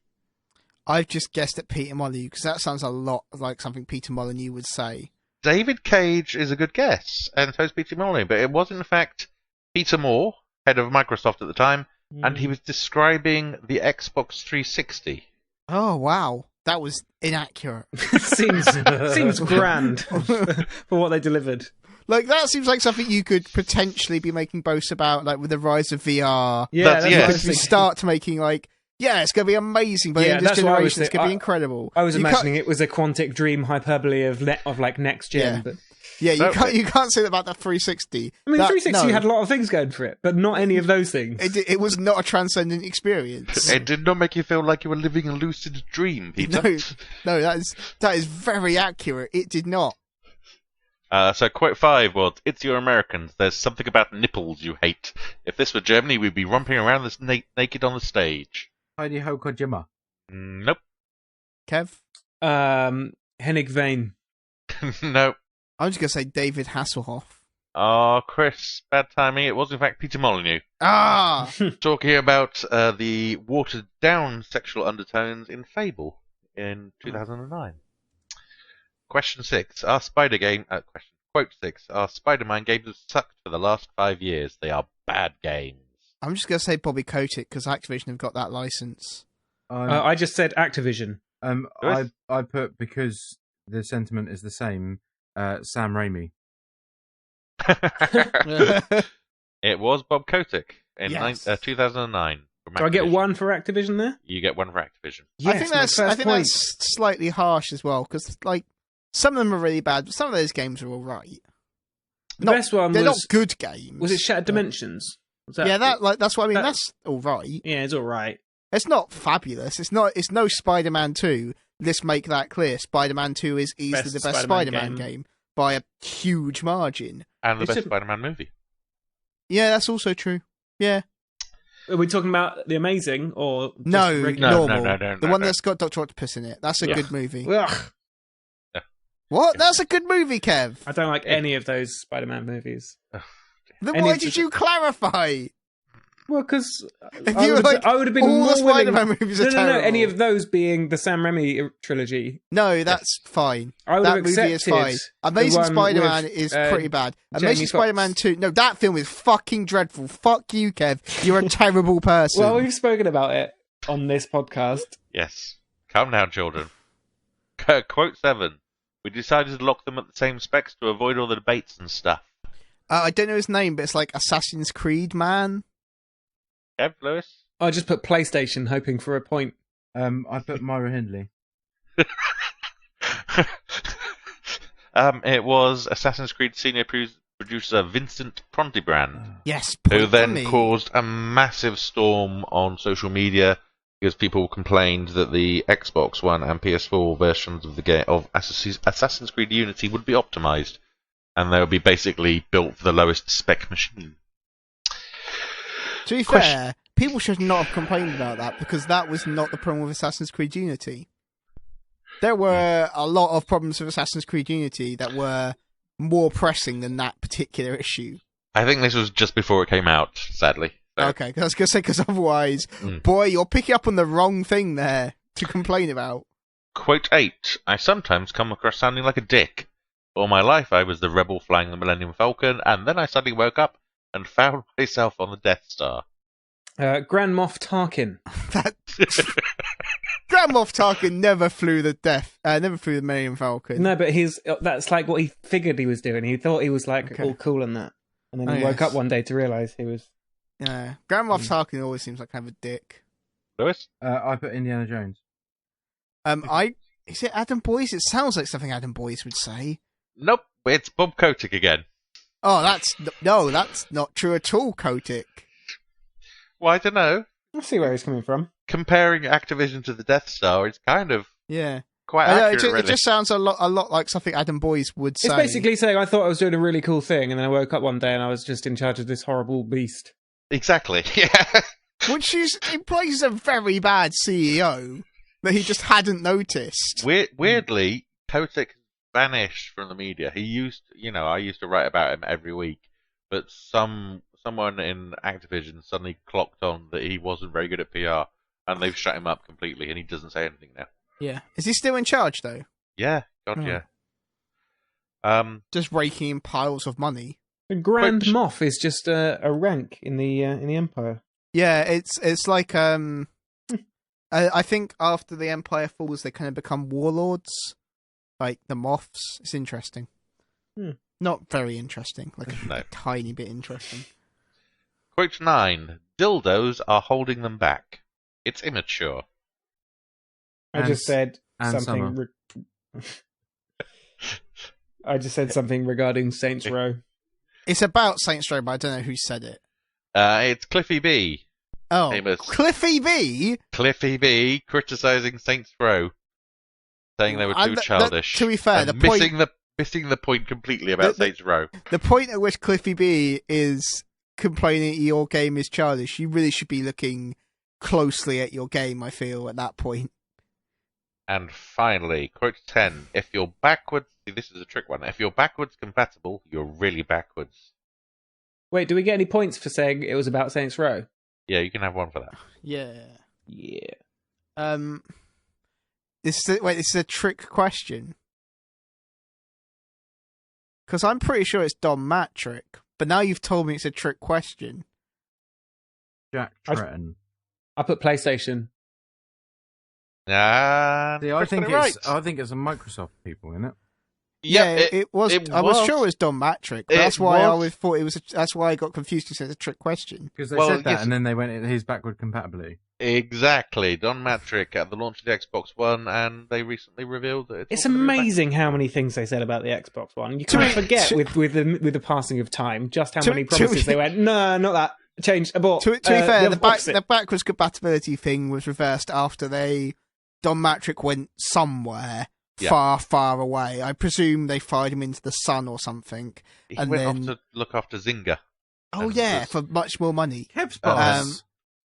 Speaker 1: I've just guessed at Peter Molyneux because that sounds a lot like something Peter Molyneux would say.
Speaker 4: David Cage is a good guess, and so is Peter Molyneux, but it was in fact Peter Moore, head of Microsoft at the time, and he was describing the Xbox 360.
Speaker 1: Oh, wow. That was inaccurate.
Speaker 3: seems grand for what they delivered.
Speaker 1: Like, that seems like something you could potentially be making boasts about, like, with the rise of VR.
Speaker 3: Yeah,
Speaker 4: That's-
Speaker 3: that's
Speaker 4: yeah.
Speaker 3: what I
Speaker 1: You
Speaker 3: was
Speaker 1: could
Speaker 3: thinking.
Speaker 1: start to making, like, yeah, it's going to be amazing, but
Speaker 3: Yeah,
Speaker 1: in this
Speaker 3: that's what I was
Speaker 1: generation, it's going to be incredible.
Speaker 3: I was
Speaker 1: You
Speaker 3: imagining it was a quantic dream hyperbole of next gen,
Speaker 1: Yeah.
Speaker 3: but
Speaker 1: Yeah,
Speaker 4: Totally.
Speaker 1: you can't say that about the 360.
Speaker 3: I mean,
Speaker 1: That-
Speaker 3: 360
Speaker 1: no,
Speaker 3: had a lot of things going for it, but not any of those things.
Speaker 1: it was not a transcendent experience.
Speaker 4: It did not make you feel like you were living a lucid dream, Peter.
Speaker 1: No, that is very accurate. It did not.
Speaker 4: So quote 5 was, "It's your Americans. There's something about nipples you hate. If this were Germany, we'd be romping around this naked on the stage."
Speaker 2: Heidi Ho Kojima.
Speaker 4: Nope.
Speaker 1: Kev,
Speaker 3: Hennig Vane.
Speaker 4: Nope.
Speaker 1: I'm just gonna say David Hasselhoff.
Speaker 4: Oh, Chris, bad timing. It was in fact Peter Molyneux.
Speaker 1: Ah,
Speaker 4: Talking about the watered-down sexual undertones in Fable in 2009. Question 6. Our quote 6. Our Spider-Man games have sucked for the last 5 years. They are bad games.
Speaker 1: I'm just gonna say Bobby Kotick because Activision have got that license.
Speaker 3: I just said Activision.
Speaker 2: I put, because the sentiment is the same, Sam Raimi.
Speaker 4: It was Bob Kotick in
Speaker 1: Yes.
Speaker 4: 2009. from
Speaker 3: Do I get
Speaker 4: Activision.
Speaker 3: one for Activision there?
Speaker 4: You get one for Activision.
Speaker 1: I think that's slightly harsh as well because like some of them are really bad, but some of those games are all right.
Speaker 3: The best one
Speaker 1: They're
Speaker 3: was...
Speaker 1: not good games.
Speaker 3: Was it Shattered Dimensions? Was
Speaker 1: Yeah, that's what I mean.
Speaker 3: that-
Speaker 1: That's all right.
Speaker 3: Yeah, it's all right.
Speaker 1: It's not fabulous. It's no Spider-Man 2. Let's make that clear. Spider-Man 2 is easily
Speaker 3: Best
Speaker 1: the best
Speaker 3: Spider-Man
Speaker 1: Spider-Man game by a huge margin.
Speaker 4: And the
Speaker 3: It's
Speaker 4: best
Speaker 3: a-
Speaker 4: Spider-Man movie.
Speaker 1: Yeah, that's also true. Yeah.
Speaker 3: Are we talking about The Amazing or just
Speaker 1: No,
Speaker 3: regular?
Speaker 1: normal.
Speaker 4: No,
Speaker 1: The one that's got Dr. Octopus in it. That's a
Speaker 3: Yeah.
Speaker 1: good movie.
Speaker 3: Ugh,
Speaker 1: What? That's a good movie, Kev.
Speaker 3: I don't like any of those Spider-Man movies.
Speaker 1: Then
Speaker 3: Any
Speaker 1: why
Speaker 3: of
Speaker 1: did
Speaker 3: the-
Speaker 1: you clarify?
Speaker 3: Well, because
Speaker 1: If you were like,
Speaker 3: I would have been
Speaker 1: all
Speaker 3: more
Speaker 1: the
Speaker 3: willing.
Speaker 1: Spider-Man movies are
Speaker 3: No,
Speaker 1: terrible.
Speaker 3: any of those being the Sam Raimi trilogy.
Speaker 1: No, that's fine.
Speaker 3: I would
Speaker 1: That
Speaker 3: have
Speaker 1: movie is
Speaker 3: accepted
Speaker 1: fine. Amazing
Speaker 3: the one
Speaker 1: Spider-Man
Speaker 3: with,
Speaker 1: is pretty bad.
Speaker 3: Jamie
Speaker 1: Amazing
Speaker 3: Foxx.
Speaker 1: Spider-Man 2. No, that film is fucking dreadful. Fuck you, Kev. You're a terrible person.
Speaker 3: Well, we've spoken about it on this podcast.
Speaker 4: Yes. Calm down, children. Quote 7. We decided to lock them at the same specs to avoid all the debates and stuff.
Speaker 1: I don't know his name, but it's like Assassin's Creed Man.
Speaker 4: Kev, Lewis?
Speaker 3: I just put PlayStation, hoping for a point.
Speaker 2: I put Myra Hindley.
Speaker 4: It was Assassin's Creed senior producer Vincent Prontibrand,
Speaker 1: Yes,
Speaker 4: who
Speaker 1: point to
Speaker 4: then
Speaker 1: me.
Speaker 4: caused a massive storm on social media because people complained that the Xbox One and PS4 versions of the game of Assassin's Creed Unity would be optimized, and they would be basically built for the lowest spec machine.
Speaker 1: To be fair, people should not have complained about that because that was not the problem with Assassin's Creed Unity. There were a lot of problems with Assassin's Creed Unity that were more pressing than that particular issue.
Speaker 4: I think this was just before it came out, sadly. So,
Speaker 1: Okay, 'cause I was going to say, because otherwise,
Speaker 4: Mm.
Speaker 1: boy, you're picking up on the wrong thing there to complain about.
Speaker 4: Quote 8. I sometimes come across sounding like a dick. All my life I was the rebel flying the Millennium Falcon, and then I suddenly woke up and found myself on the Death Star.
Speaker 3: Grand Moff Tarkin.
Speaker 1: That Grand Moff Tarkin never flew the Millennium Falcon.
Speaker 3: No, but that's like what he figured he was doing. He thought he was like
Speaker 1: Okay.
Speaker 3: all cool and that. And then
Speaker 1: Oh,
Speaker 3: he woke
Speaker 1: yes.
Speaker 3: up one day to realise he was...
Speaker 1: Yeah, Grand Moff Tarkin always seems like kind of a dick.
Speaker 4: Lewis?
Speaker 2: I put Indiana Jones.
Speaker 1: Is it Adam Boyce? It sounds like something Adam Boyce would say.
Speaker 4: Nope, it's Bob Kotick again.
Speaker 1: Oh, that's not true at all, Kotick.
Speaker 4: Well, I don't know.
Speaker 3: I see where he's coming from.
Speaker 4: Comparing Activision to the Death Star is kind of
Speaker 1: Yeah,
Speaker 4: quite
Speaker 1: I know,
Speaker 4: accurate,
Speaker 1: it
Speaker 4: really.
Speaker 1: just sounds a lot like something Adam Boyce would say.
Speaker 3: It's basically saying I thought I was doing a really cool thing, and then I woke up one day and I was just in charge of this horrible beast.
Speaker 4: Exactly, yeah.
Speaker 1: Which implies he's a very bad CEO that he just hadn't noticed.
Speaker 4: Weirdly, Kotick vanished from the media. He I used to write about him every week, but someone in Activision suddenly clocked on that he wasn't very good at PR, and they've shut him up completely, and he doesn't say anything now.
Speaker 1: Yeah, is he still in charge though?
Speaker 4: Yeah, God,
Speaker 1: Oh.
Speaker 4: yeah.
Speaker 1: Just raking in piles of money.
Speaker 3: The Grand
Speaker 4: Which-
Speaker 3: Moff is just a rank in the Empire.
Speaker 1: Yeah, it's like I think after the Empire falls, they kind of become warlords, like the Moffs. It's interesting. Not very interesting, like
Speaker 4: No.
Speaker 1: a tiny bit interesting.
Speaker 4: Quote 9. Dildos are holding them back. It's immature.
Speaker 3: I just said
Speaker 2: and
Speaker 3: something... I just said something regarding Saints Row.
Speaker 1: It's about Saints Row, but I don't know who said it.
Speaker 4: It's Cliffy B.
Speaker 1: Oh,
Speaker 4: Famous.
Speaker 1: Cliffy B.
Speaker 4: Cliffy B criticising Saints Row, saying they were too childish.
Speaker 1: To be fair,
Speaker 4: and missing the point completely about Saints Row.
Speaker 1: The point at which Cliffy B is complaining your game is childish, you really should be looking closely at your game, I feel, at that point.
Speaker 4: And finally, quote 10, if you're backwards... See, this is a trick one. If you're backwards compatible, you're really backwards.
Speaker 3: Wait, do we get any points for saying it was about Saints Row?
Speaker 4: Yeah, you can have one for that.
Speaker 1: Yeah.
Speaker 3: Yeah.
Speaker 1: This is a trick question. Because I'm pretty sure it's Don Matrick, but now you've told me it's a trick question.
Speaker 2: Jack Tretton.
Speaker 3: I put PlayStation.
Speaker 4: Nah,
Speaker 2: See, I think it's a Microsoft people, isn't it?
Speaker 1: Yeah, it was. I was sure it was Don Matrick. But that's why I always thought it was. That's why I got confused. Because it's a trick question.
Speaker 2: Because they said that, and then they went his backward compatibility.
Speaker 4: Exactly, Don Matrick at the launch of the Xbox One, and they recently revealed that
Speaker 3: it's amazing how many things they said about the Xbox One. You can't forget with the passing of time just how many promises they went. No, not that. Change. Abort.
Speaker 1: To be fair, the backwards compatibility thing was reversed after Don Matrick went somewhere. Far, far away. I presume they fired him into the sun or something.
Speaker 4: He went off to look after Zynga.
Speaker 1: Oh yeah, for much more money.
Speaker 2: Kev's boss.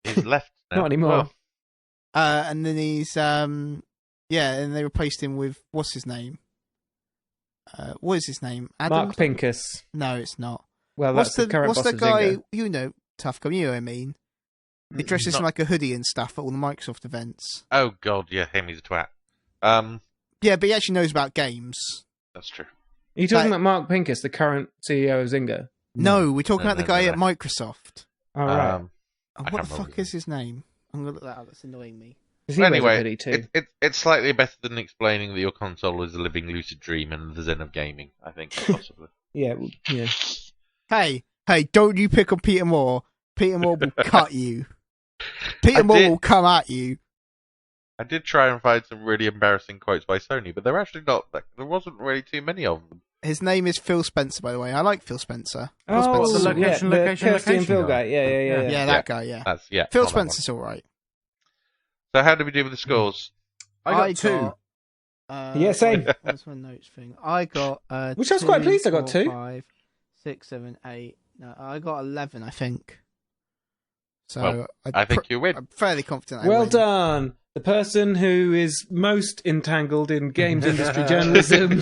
Speaker 4: He's left now.
Speaker 3: Not anymore.
Speaker 1: And then he's and they replaced him with what's his name? What is his name? Adam?
Speaker 3: Mark Pincus.
Speaker 1: No, it's not.
Speaker 3: Well, that's the current boss
Speaker 1: the
Speaker 3: of
Speaker 1: guy?
Speaker 3: Zynga.
Speaker 1: You know, Tuffcub. You know what I mean? He dresses in like a hoodie and stuff at all the Microsoft events.
Speaker 4: Oh god, yeah, him. He's a twat.
Speaker 1: Yeah, but he actually knows about games.
Speaker 4: That's true.
Speaker 3: Are you talking about Mark Pincus, the current CEO of Zynga?
Speaker 1: No, we're talking about the guy at Microsoft.
Speaker 3: All right.
Speaker 1: What the fuck is his name? I'm going to look that up. That's annoying me.
Speaker 4: Anyway, it's slightly better than explaining that your console is a living lucid dream and the zen of gaming, I think, possibly.
Speaker 3: Yeah.
Speaker 1: Hey, don't you pick on Peter Moore. Peter Moore will cut you. Peter Moore will come at you.
Speaker 4: I did try and find some really embarrassing quotes by Sony, but they're actually not. There wasn't really too many of them.
Speaker 1: His name is Phil Spencer, by the way. I like Phil Spencer.
Speaker 3: Oh,
Speaker 1: Phil Spencer.
Speaker 3: the Kirsty and Phil guy. Yeah.
Speaker 1: That guy, yeah.
Speaker 4: That's
Speaker 1: Phil Spencer's all right.
Speaker 4: So how did we do with the scores?
Speaker 2: I got 2.
Speaker 3: Yeah, same.
Speaker 1: What's my notes thing? I got
Speaker 3: which I was quite pleased I got 2.
Speaker 1: 5, 6, 7, 8. No, I got 11, I think. So
Speaker 4: well, I think you win.
Speaker 1: I'm fairly confident.
Speaker 3: Well done. The person who is most entangled in games industry journalism.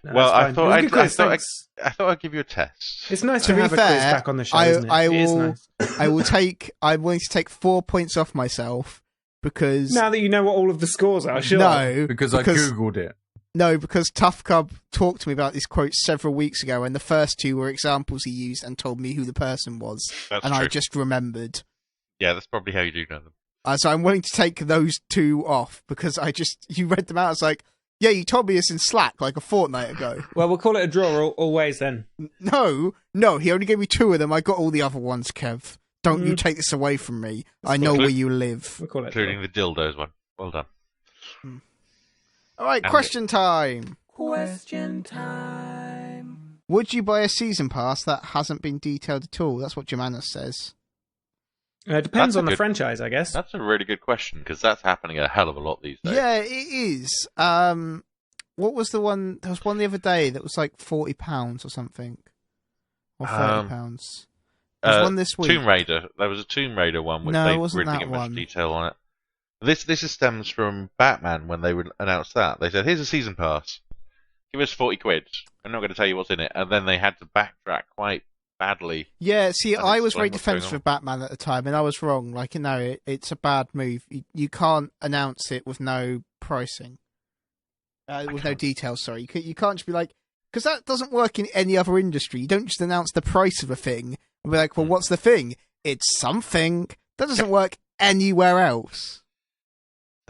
Speaker 4: Well, I thought I'd give you a test.
Speaker 3: It's nice to have a quiz back on the show, isn't it?
Speaker 1: I'm willing to take 4 points off myself because
Speaker 3: now that you know what all of the scores are, sure.
Speaker 1: No,
Speaker 2: because I googled it.
Speaker 1: No, because Tuffcub talked to me about these quotes several weeks ago, and the first 2 were examples he used and told me who the person was,
Speaker 4: That's
Speaker 1: and
Speaker 4: true.
Speaker 1: I just remembered.
Speaker 4: Yeah, that's probably how you do know them.
Speaker 1: So I'm willing to take those 2 off because you read them out. I was like, yeah, you told me this in Slack like a fortnight ago.
Speaker 3: Well, we'll call it a draw always then.
Speaker 1: No, he only gave me 2 of them. I got all the other ones, Kev. Don't you take this away from me. I know where you live.
Speaker 3: We'll call it
Speaker 4: including the dildos one. Well done.
Speaker 1: All right, question time.
Speaker 6: Question time.
Speaker 1: Would you buy a season pass that hasn't been detailed at all? That's what Germanis says.
Speaker 3: It depends on the franchise, I guess.
Speaker 4: That's a really good question because that's happening a hell of a lot these days.
Speaker 1: Yeah, it is. What was the one? There was one the other day that was like £40 or something, or £30. There's one this week.
Speaker 4: Tomb Raider. There was a Tomb Raider one which they really didn't give much detail on it. This stems from Batman when they would announce that. They said, "Here's a season pass. Give us 40 quid. I'm not going to tell you what's in it." And then they had to backtrack quite badly.
Speaker 1: Yeah, see, I was very defensive of Batman at the time, and I was wrong. Like, it's a bad move. You can't announce it with no pricing, with no details. Sorry, you can't just be like, because that doesn't work in any other industry. You don't just announce the price of a thing and be like, "Well, what's the thing?" It's something that doesn't work anywhere else.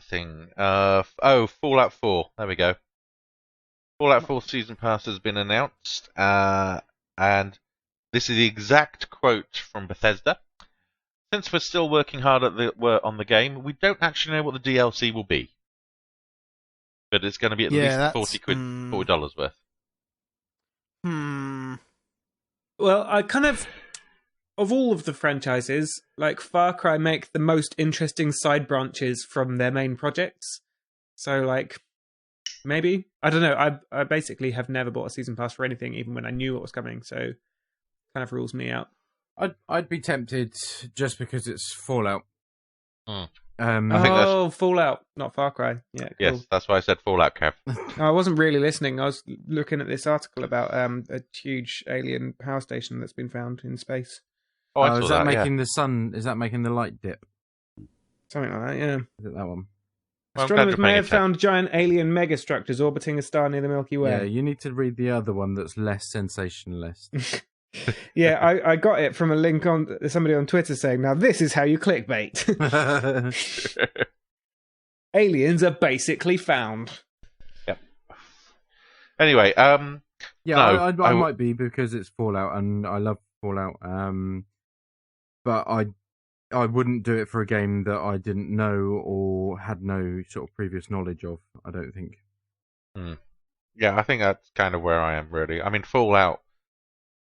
Speaker 4: Thing. Fallout 4. There we go. Fallout 4 Season Pass has been announced, and this is the exact quote from Bethesda. "Since we're still working hard on the game, we don't actually know what the DLC will be. but it's going to be at
Speaker 1: Yeah,
Speaker 4: least
Speaker 1: that's-
Speaker 4: $40 worth.
Speaker 3: Well, I kind of all of the franchises, like Far Cry make the most interesting side branches from their main projects. So, like, maybe, I don't know. I basically have never bought a season pass for anything, even when I knew what was coming. So, kind of rules me out.
Speaker 2: I'd be tempted just because it's Fallout.
Speaker 4: Hmm.
Speaker 2: I
Speaker 3: Oh, Fallout, not Far Cry. Yeah, cool.
Speaker 4: Yes, that's why I said Fallout, Kev.
Speaker 3: No, I wasn't really listening. I was looking at this article about a huge alien power station that's been found in space.
Speaker 4: Oh, I saw
Speaker 2: is that
Speaker 4: that,
Speaker 2: making the sun? Is that making the light dip?
Speaker 3: Something like that, yeah.
Speaker 2: Is it that one?
Speaker 4: Well, I'm glad
Speaker 3: Astronomers
Speaker 4: you're
Speaker 3: may
Speaker 4: paying
Speaker 3: have
Speaker 4: attention.
Speaker 3: found giant alien megastructures orbiting a star near the Milky Way.
Speaker 2: Yeah, you need to read the other one that's less sensationalist.
Speaker 3: Yeah, I got it from a link on somebody on Twitter saying, "Now this is how you clickbait." Aliens are basically found.
Speaker 4: Yep. Anyway,
Speaker 2: Yeah,
Speaker 4: No,
Speaker 2: I might be because it's Fallout and I love Fallout. But I wouldn't do it for a game that I didn't know or had no sort of previous knowledge of. I don't think.
Speaker 4: yeah, I think that's kind of where I am, really. I mean, Fallout,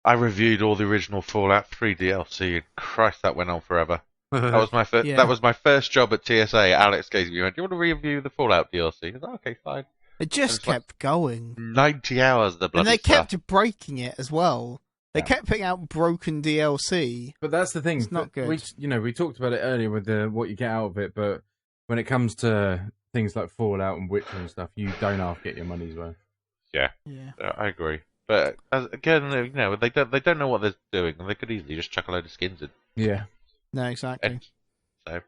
Speaker 4: I reviewed all the original Fallout 3 DLC, and Christ, that went on forever. That was my first.
Speaker 1: Yeah.
Speaker 4: That was my first job at TSA. Alex gave me, "Do you want to review the Fallout DLC?" I was like, "Okay, fine."
Speaker 1: It just
Speaker 4: It's like-
Speaker 1: kept going.
Speaker 4: 90 hours of the bloody
Speaker 1: And they
Speaker 4: stuff.
Speaker 1: kept breaking it as well. They
Speaker 4: Yeah.
Speaker 1: kept putting out broken DLC.
Speaker 2: But that's the thing.
Speaker 1: It's not good.
Speaker 2: We talked about it earlier with what you get out of it. But when it comes to things like Fallout and Witcher and stuff, you don't half get your money's worth.
Speaker 1: Yeah.
Speaker 4: I agree, but again, they don't know what they're doing, and they could easily just chuck a load of skins in.
Speaker 2: Yeah.
Speaker 1: No, exactly.
Speaker 4: And so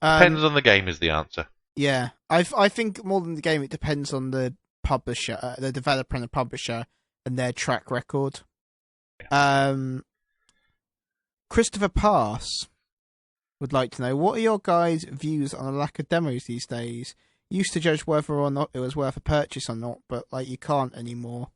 Speaker 1: Um,
Speaker 4: depends on the game is the answer.
Speaker 1: Yeah, I think more than the game, it depends on the publisher, the developer and the publisher, and their track record. Christopher Pass would like to know, what are your guys' views on the lack of demos these days? Used to judge whether or not it was worth a purchase or not, but like you can't anymore.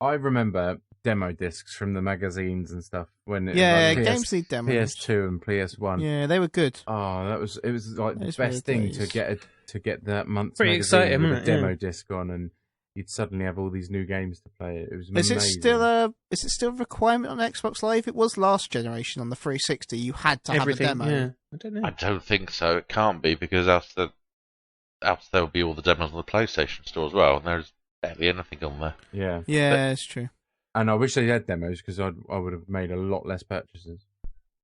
Speaker 2: I remember demo discs from the magazines and stuff when it
Speaker 1: Yeah,
Speaker 2: was like
Speaker 1: games need demos.
Speaker 2: PS2 and PS1.
Speaker 1: Yeah, they were good.
Speaker 2: Oh, it was like the
Speaker 1: Those
Speaker 2: best
Speaker 1: were the
Speaker 2: thing
Speaker 1: days.
Speaker 2: to get that month's
Speaker 3: Pretty
Speaker 2: magazine
Speaker 3: exciting,
Speaker 2: with a
Speaker 3: wasn't it?
Speaker 2: demo
Speaker 3: Yeah.
Speaker 2: disc on, and you'd suddenly have all these new games to play. It was
Speaker 1: Is
Speaker 2: amazing.
Speaker 1: it still a requirement on Xbox Live? It was last generation on the 360. You had to
Speaker 3: Everything.
Speaker 1: have a demo.
Speaker 3: Yeah, I don't know.
Speaker 4: I don't think so. It can't be, because else there will be all the demos on the PlayStation Store as well, and there's barely anything on there.
Speaker 2: Yeah,
Speaker 1: Yeah, it's true.
Speaker 2: and I wish they had demos because I would have made a lot less purchases.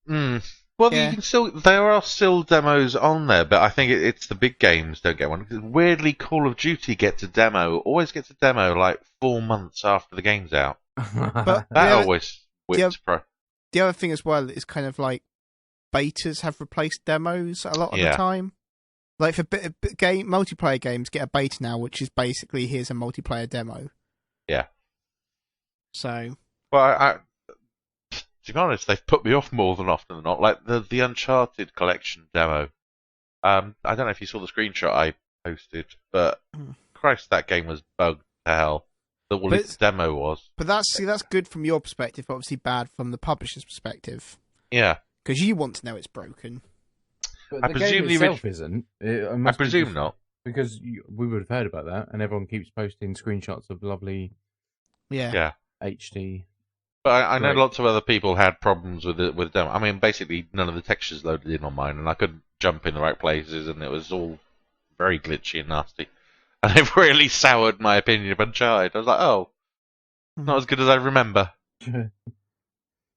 Speaker 4: Well,
Speaker 1: Yeah.
Speaker 4: you can there are still demos on there, but I think it's the big games don't get one. Weirdly, Call of Duty always gets a demo like 4 months after the game's out.
Speaker 1: But
Speaker 4: That always
Speaker 1: the
Speaker 4: whips pro.
Speaker 1: the other thing as well is kind of like betas have replaced demos a lot of the
Speaker 4: Yeah.
Speaker 1: time. Like for multiplayer games, get a beta now, which is basically here's a multiplayer demo.
Speaker 4: Yeah.
Speaker 1: So
Speaker 4: Well, to be honest, they've put me off more than often than not. Like the Uncharted collection demo. I don't know if you saw the screenshot I posted, but Christ, that game was bugged to hell. At least the demo was.
Speaker 1: but that's good from your perspective, but obviously bad from the publisher's perspective
Speaker 4: Yeah.
Speaker 1: because you want to know it's broken.
Speaker 2: But
Speaker 4: I
Speaker 2: the
Speaker 4: presume
Speaker 2: game
Speaker 4: the
Speaker 2: itself isn't. It
Speaker 4: I
Speaker 2: must be
Speaker 4: presume
Speaker 2: just-
Speaker 4: not.
Speaker 2: because we would have heard about that, and everyone keeps posting screenshots of lovely
Speaker 1: Yeah.
Speaker 4: Yeah.
Speaker 2: HD.
Speaker 4: But I know
Speaker 2: Right.
Speaker 4: lots of other people had problems with the demo. I mean, basically, none of the textures loaded in on mine, and I couldn't jump in the right places, and it was all very glitchy and nasty. And it really soured my opinion of Uncharted. I was like, oh, not as good as I remember.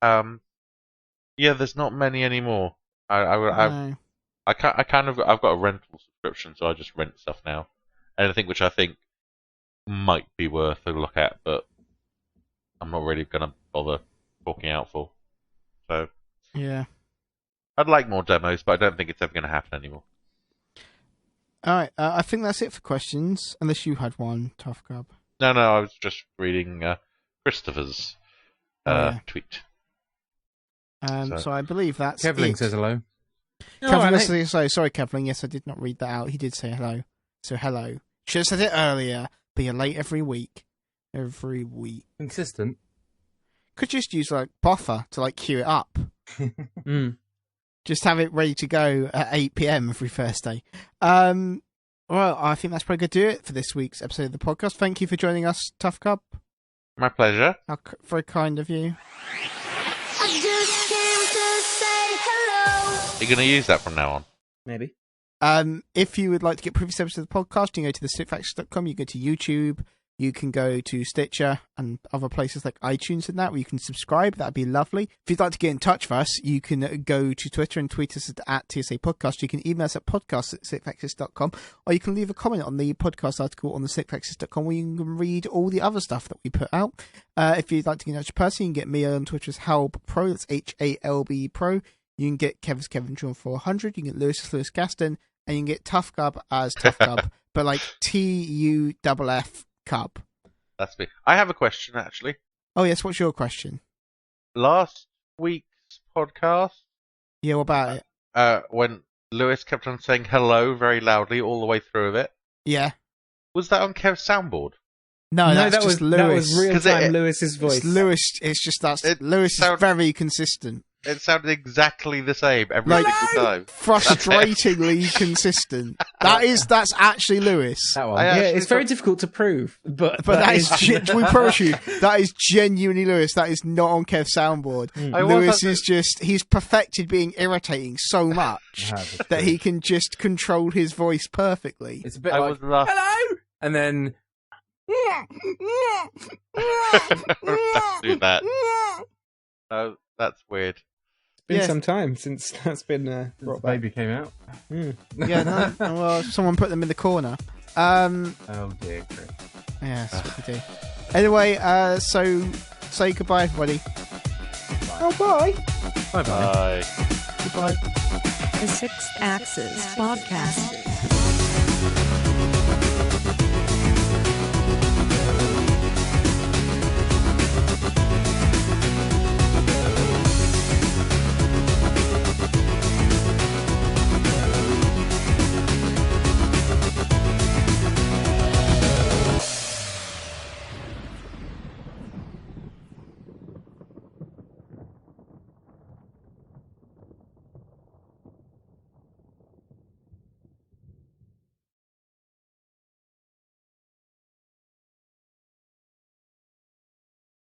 Speaker 4: Yeah, there's not many anymore.
Speaker 1: No.
Speaker 4: I've got a rental subscription, so I just rent stuff now. Anything which I think might be worth a look at, but I'm not really going to bother forking out for. So
Speaker 1: Yeah.
Speaker 4: I'd like more demos, but I don't think it's ever going to happen anymore.
Speaker 1: All right. I think that's it for questions. Unless you had one, Tuffcub.
Speaker 4: No, I was just reading Christopher's
Speaker 1: Yeah.
Speaker 4: tweet.
Speaker 1: So I believe that's
Speaker 2: Kevling
Speaker 1: it.
Speaker 2: says hello.
Speaker 1: Kevling, sorry, Kevling. Yes, I did not read that out. He did say hello. So hello. Should have said it earlier, but you're late every week. Every week.
Speaker 2: Consistent.
Speaker 1: Could just use like buffer to like queue it up.
Speaker 3: Mm.
Speaker 1: Just have it ready to go at 8 PM every Thursday. Well, I think that's probably going to do it for this week's episode of the podcast. Thank you for joining us, Tuffcub.
Speaker 4: My pleasure.
Speaker 1: Very kind of you.
Speaker 5: I just came to say hello.
Speaker 4: You're going to use that from now on.
Speaker 3: Maybe.
Speaker 1: If you would like to get previous episodes of the podcast, you can go to TheSixthAxis.com, you go to YouTube, you can go to Stitcher and other places like iTunes and that, where you can subscribe. That'd be lovely. If you'd like to get in touch with us, you can go to Twitter and tweet us at TSA Podcast. You can email us at podcast@TheSixthAxis.com, or you can leave a comment on the podcast article on TheSixthAxis.com, where you can read all the other stuff that we put out. If you'd like to get in touch with a person, you can get me on Twitter as HalbPro, that's HALB Pro. You can get Kev as Kevin John 400, you can get Lewis as Lewis Gaston, and you can get Tuffcub as Tuffcub, but like TUFF Cub.
Speaker 4: That's me. I have a question, actually.
Speaker 1: Oh, yes, what's your question?
Speaker 4: Last week's podcast,
Speaker 1: Yeah, what about it?
Speaker 4: when Lewis kept on saying hello very loudly all the way through of it,
Speaker 1: Yeah.
Speaker 4: was that on Kev's soundboard?
Speaker 1: No, that's
Speaker 3: that
Speaker 1: just
Speaker 3: was
Speaker 1: Lewis.
Speaker 3: That was real
Speaker 4: 'Cause
Speaker 3: time Lewis's voice.
Speaker 1: It's Lewis, it's just Lewis is very consistent.
Speaker 4: It sounded exactly the same every single time.
Speaker 1: Frustratingly consistent. That's actually Lewis.
Speaker 2: That one.
Speaker 3: Yeah, it's very difficult to prove, but
Speaker 1: That is, we promise you, that is genuinely Lewis. That is not on Kev's soundboard. Lewis is he's perfected being irritating so much that he can just control his voice perfectly.
Speaker 2: It's a bit
Speaker 4: I
Speaker 2: like,
Speaker 4: was laughing.
Speaker 2: hello! And then...
Speaker 4: Don't do that. No, that's weird.
Speaker 3: It's been some time since that's been brought back.
Speaker 2: Baby came out.
Speaker 1: Yeah, no, well, someone put them in the corner.
Speaker 2: Oh dear, Kris.
Speaker 1: Yeah, that's what we do. Anyway, so say goodbye, everybody. Oh, bye.
Speaker 2: Bye-bye.
Speaker 4: Bye.
Speaker 1: Goodbye.
Speaker 7: The Sixth Axis Podcast.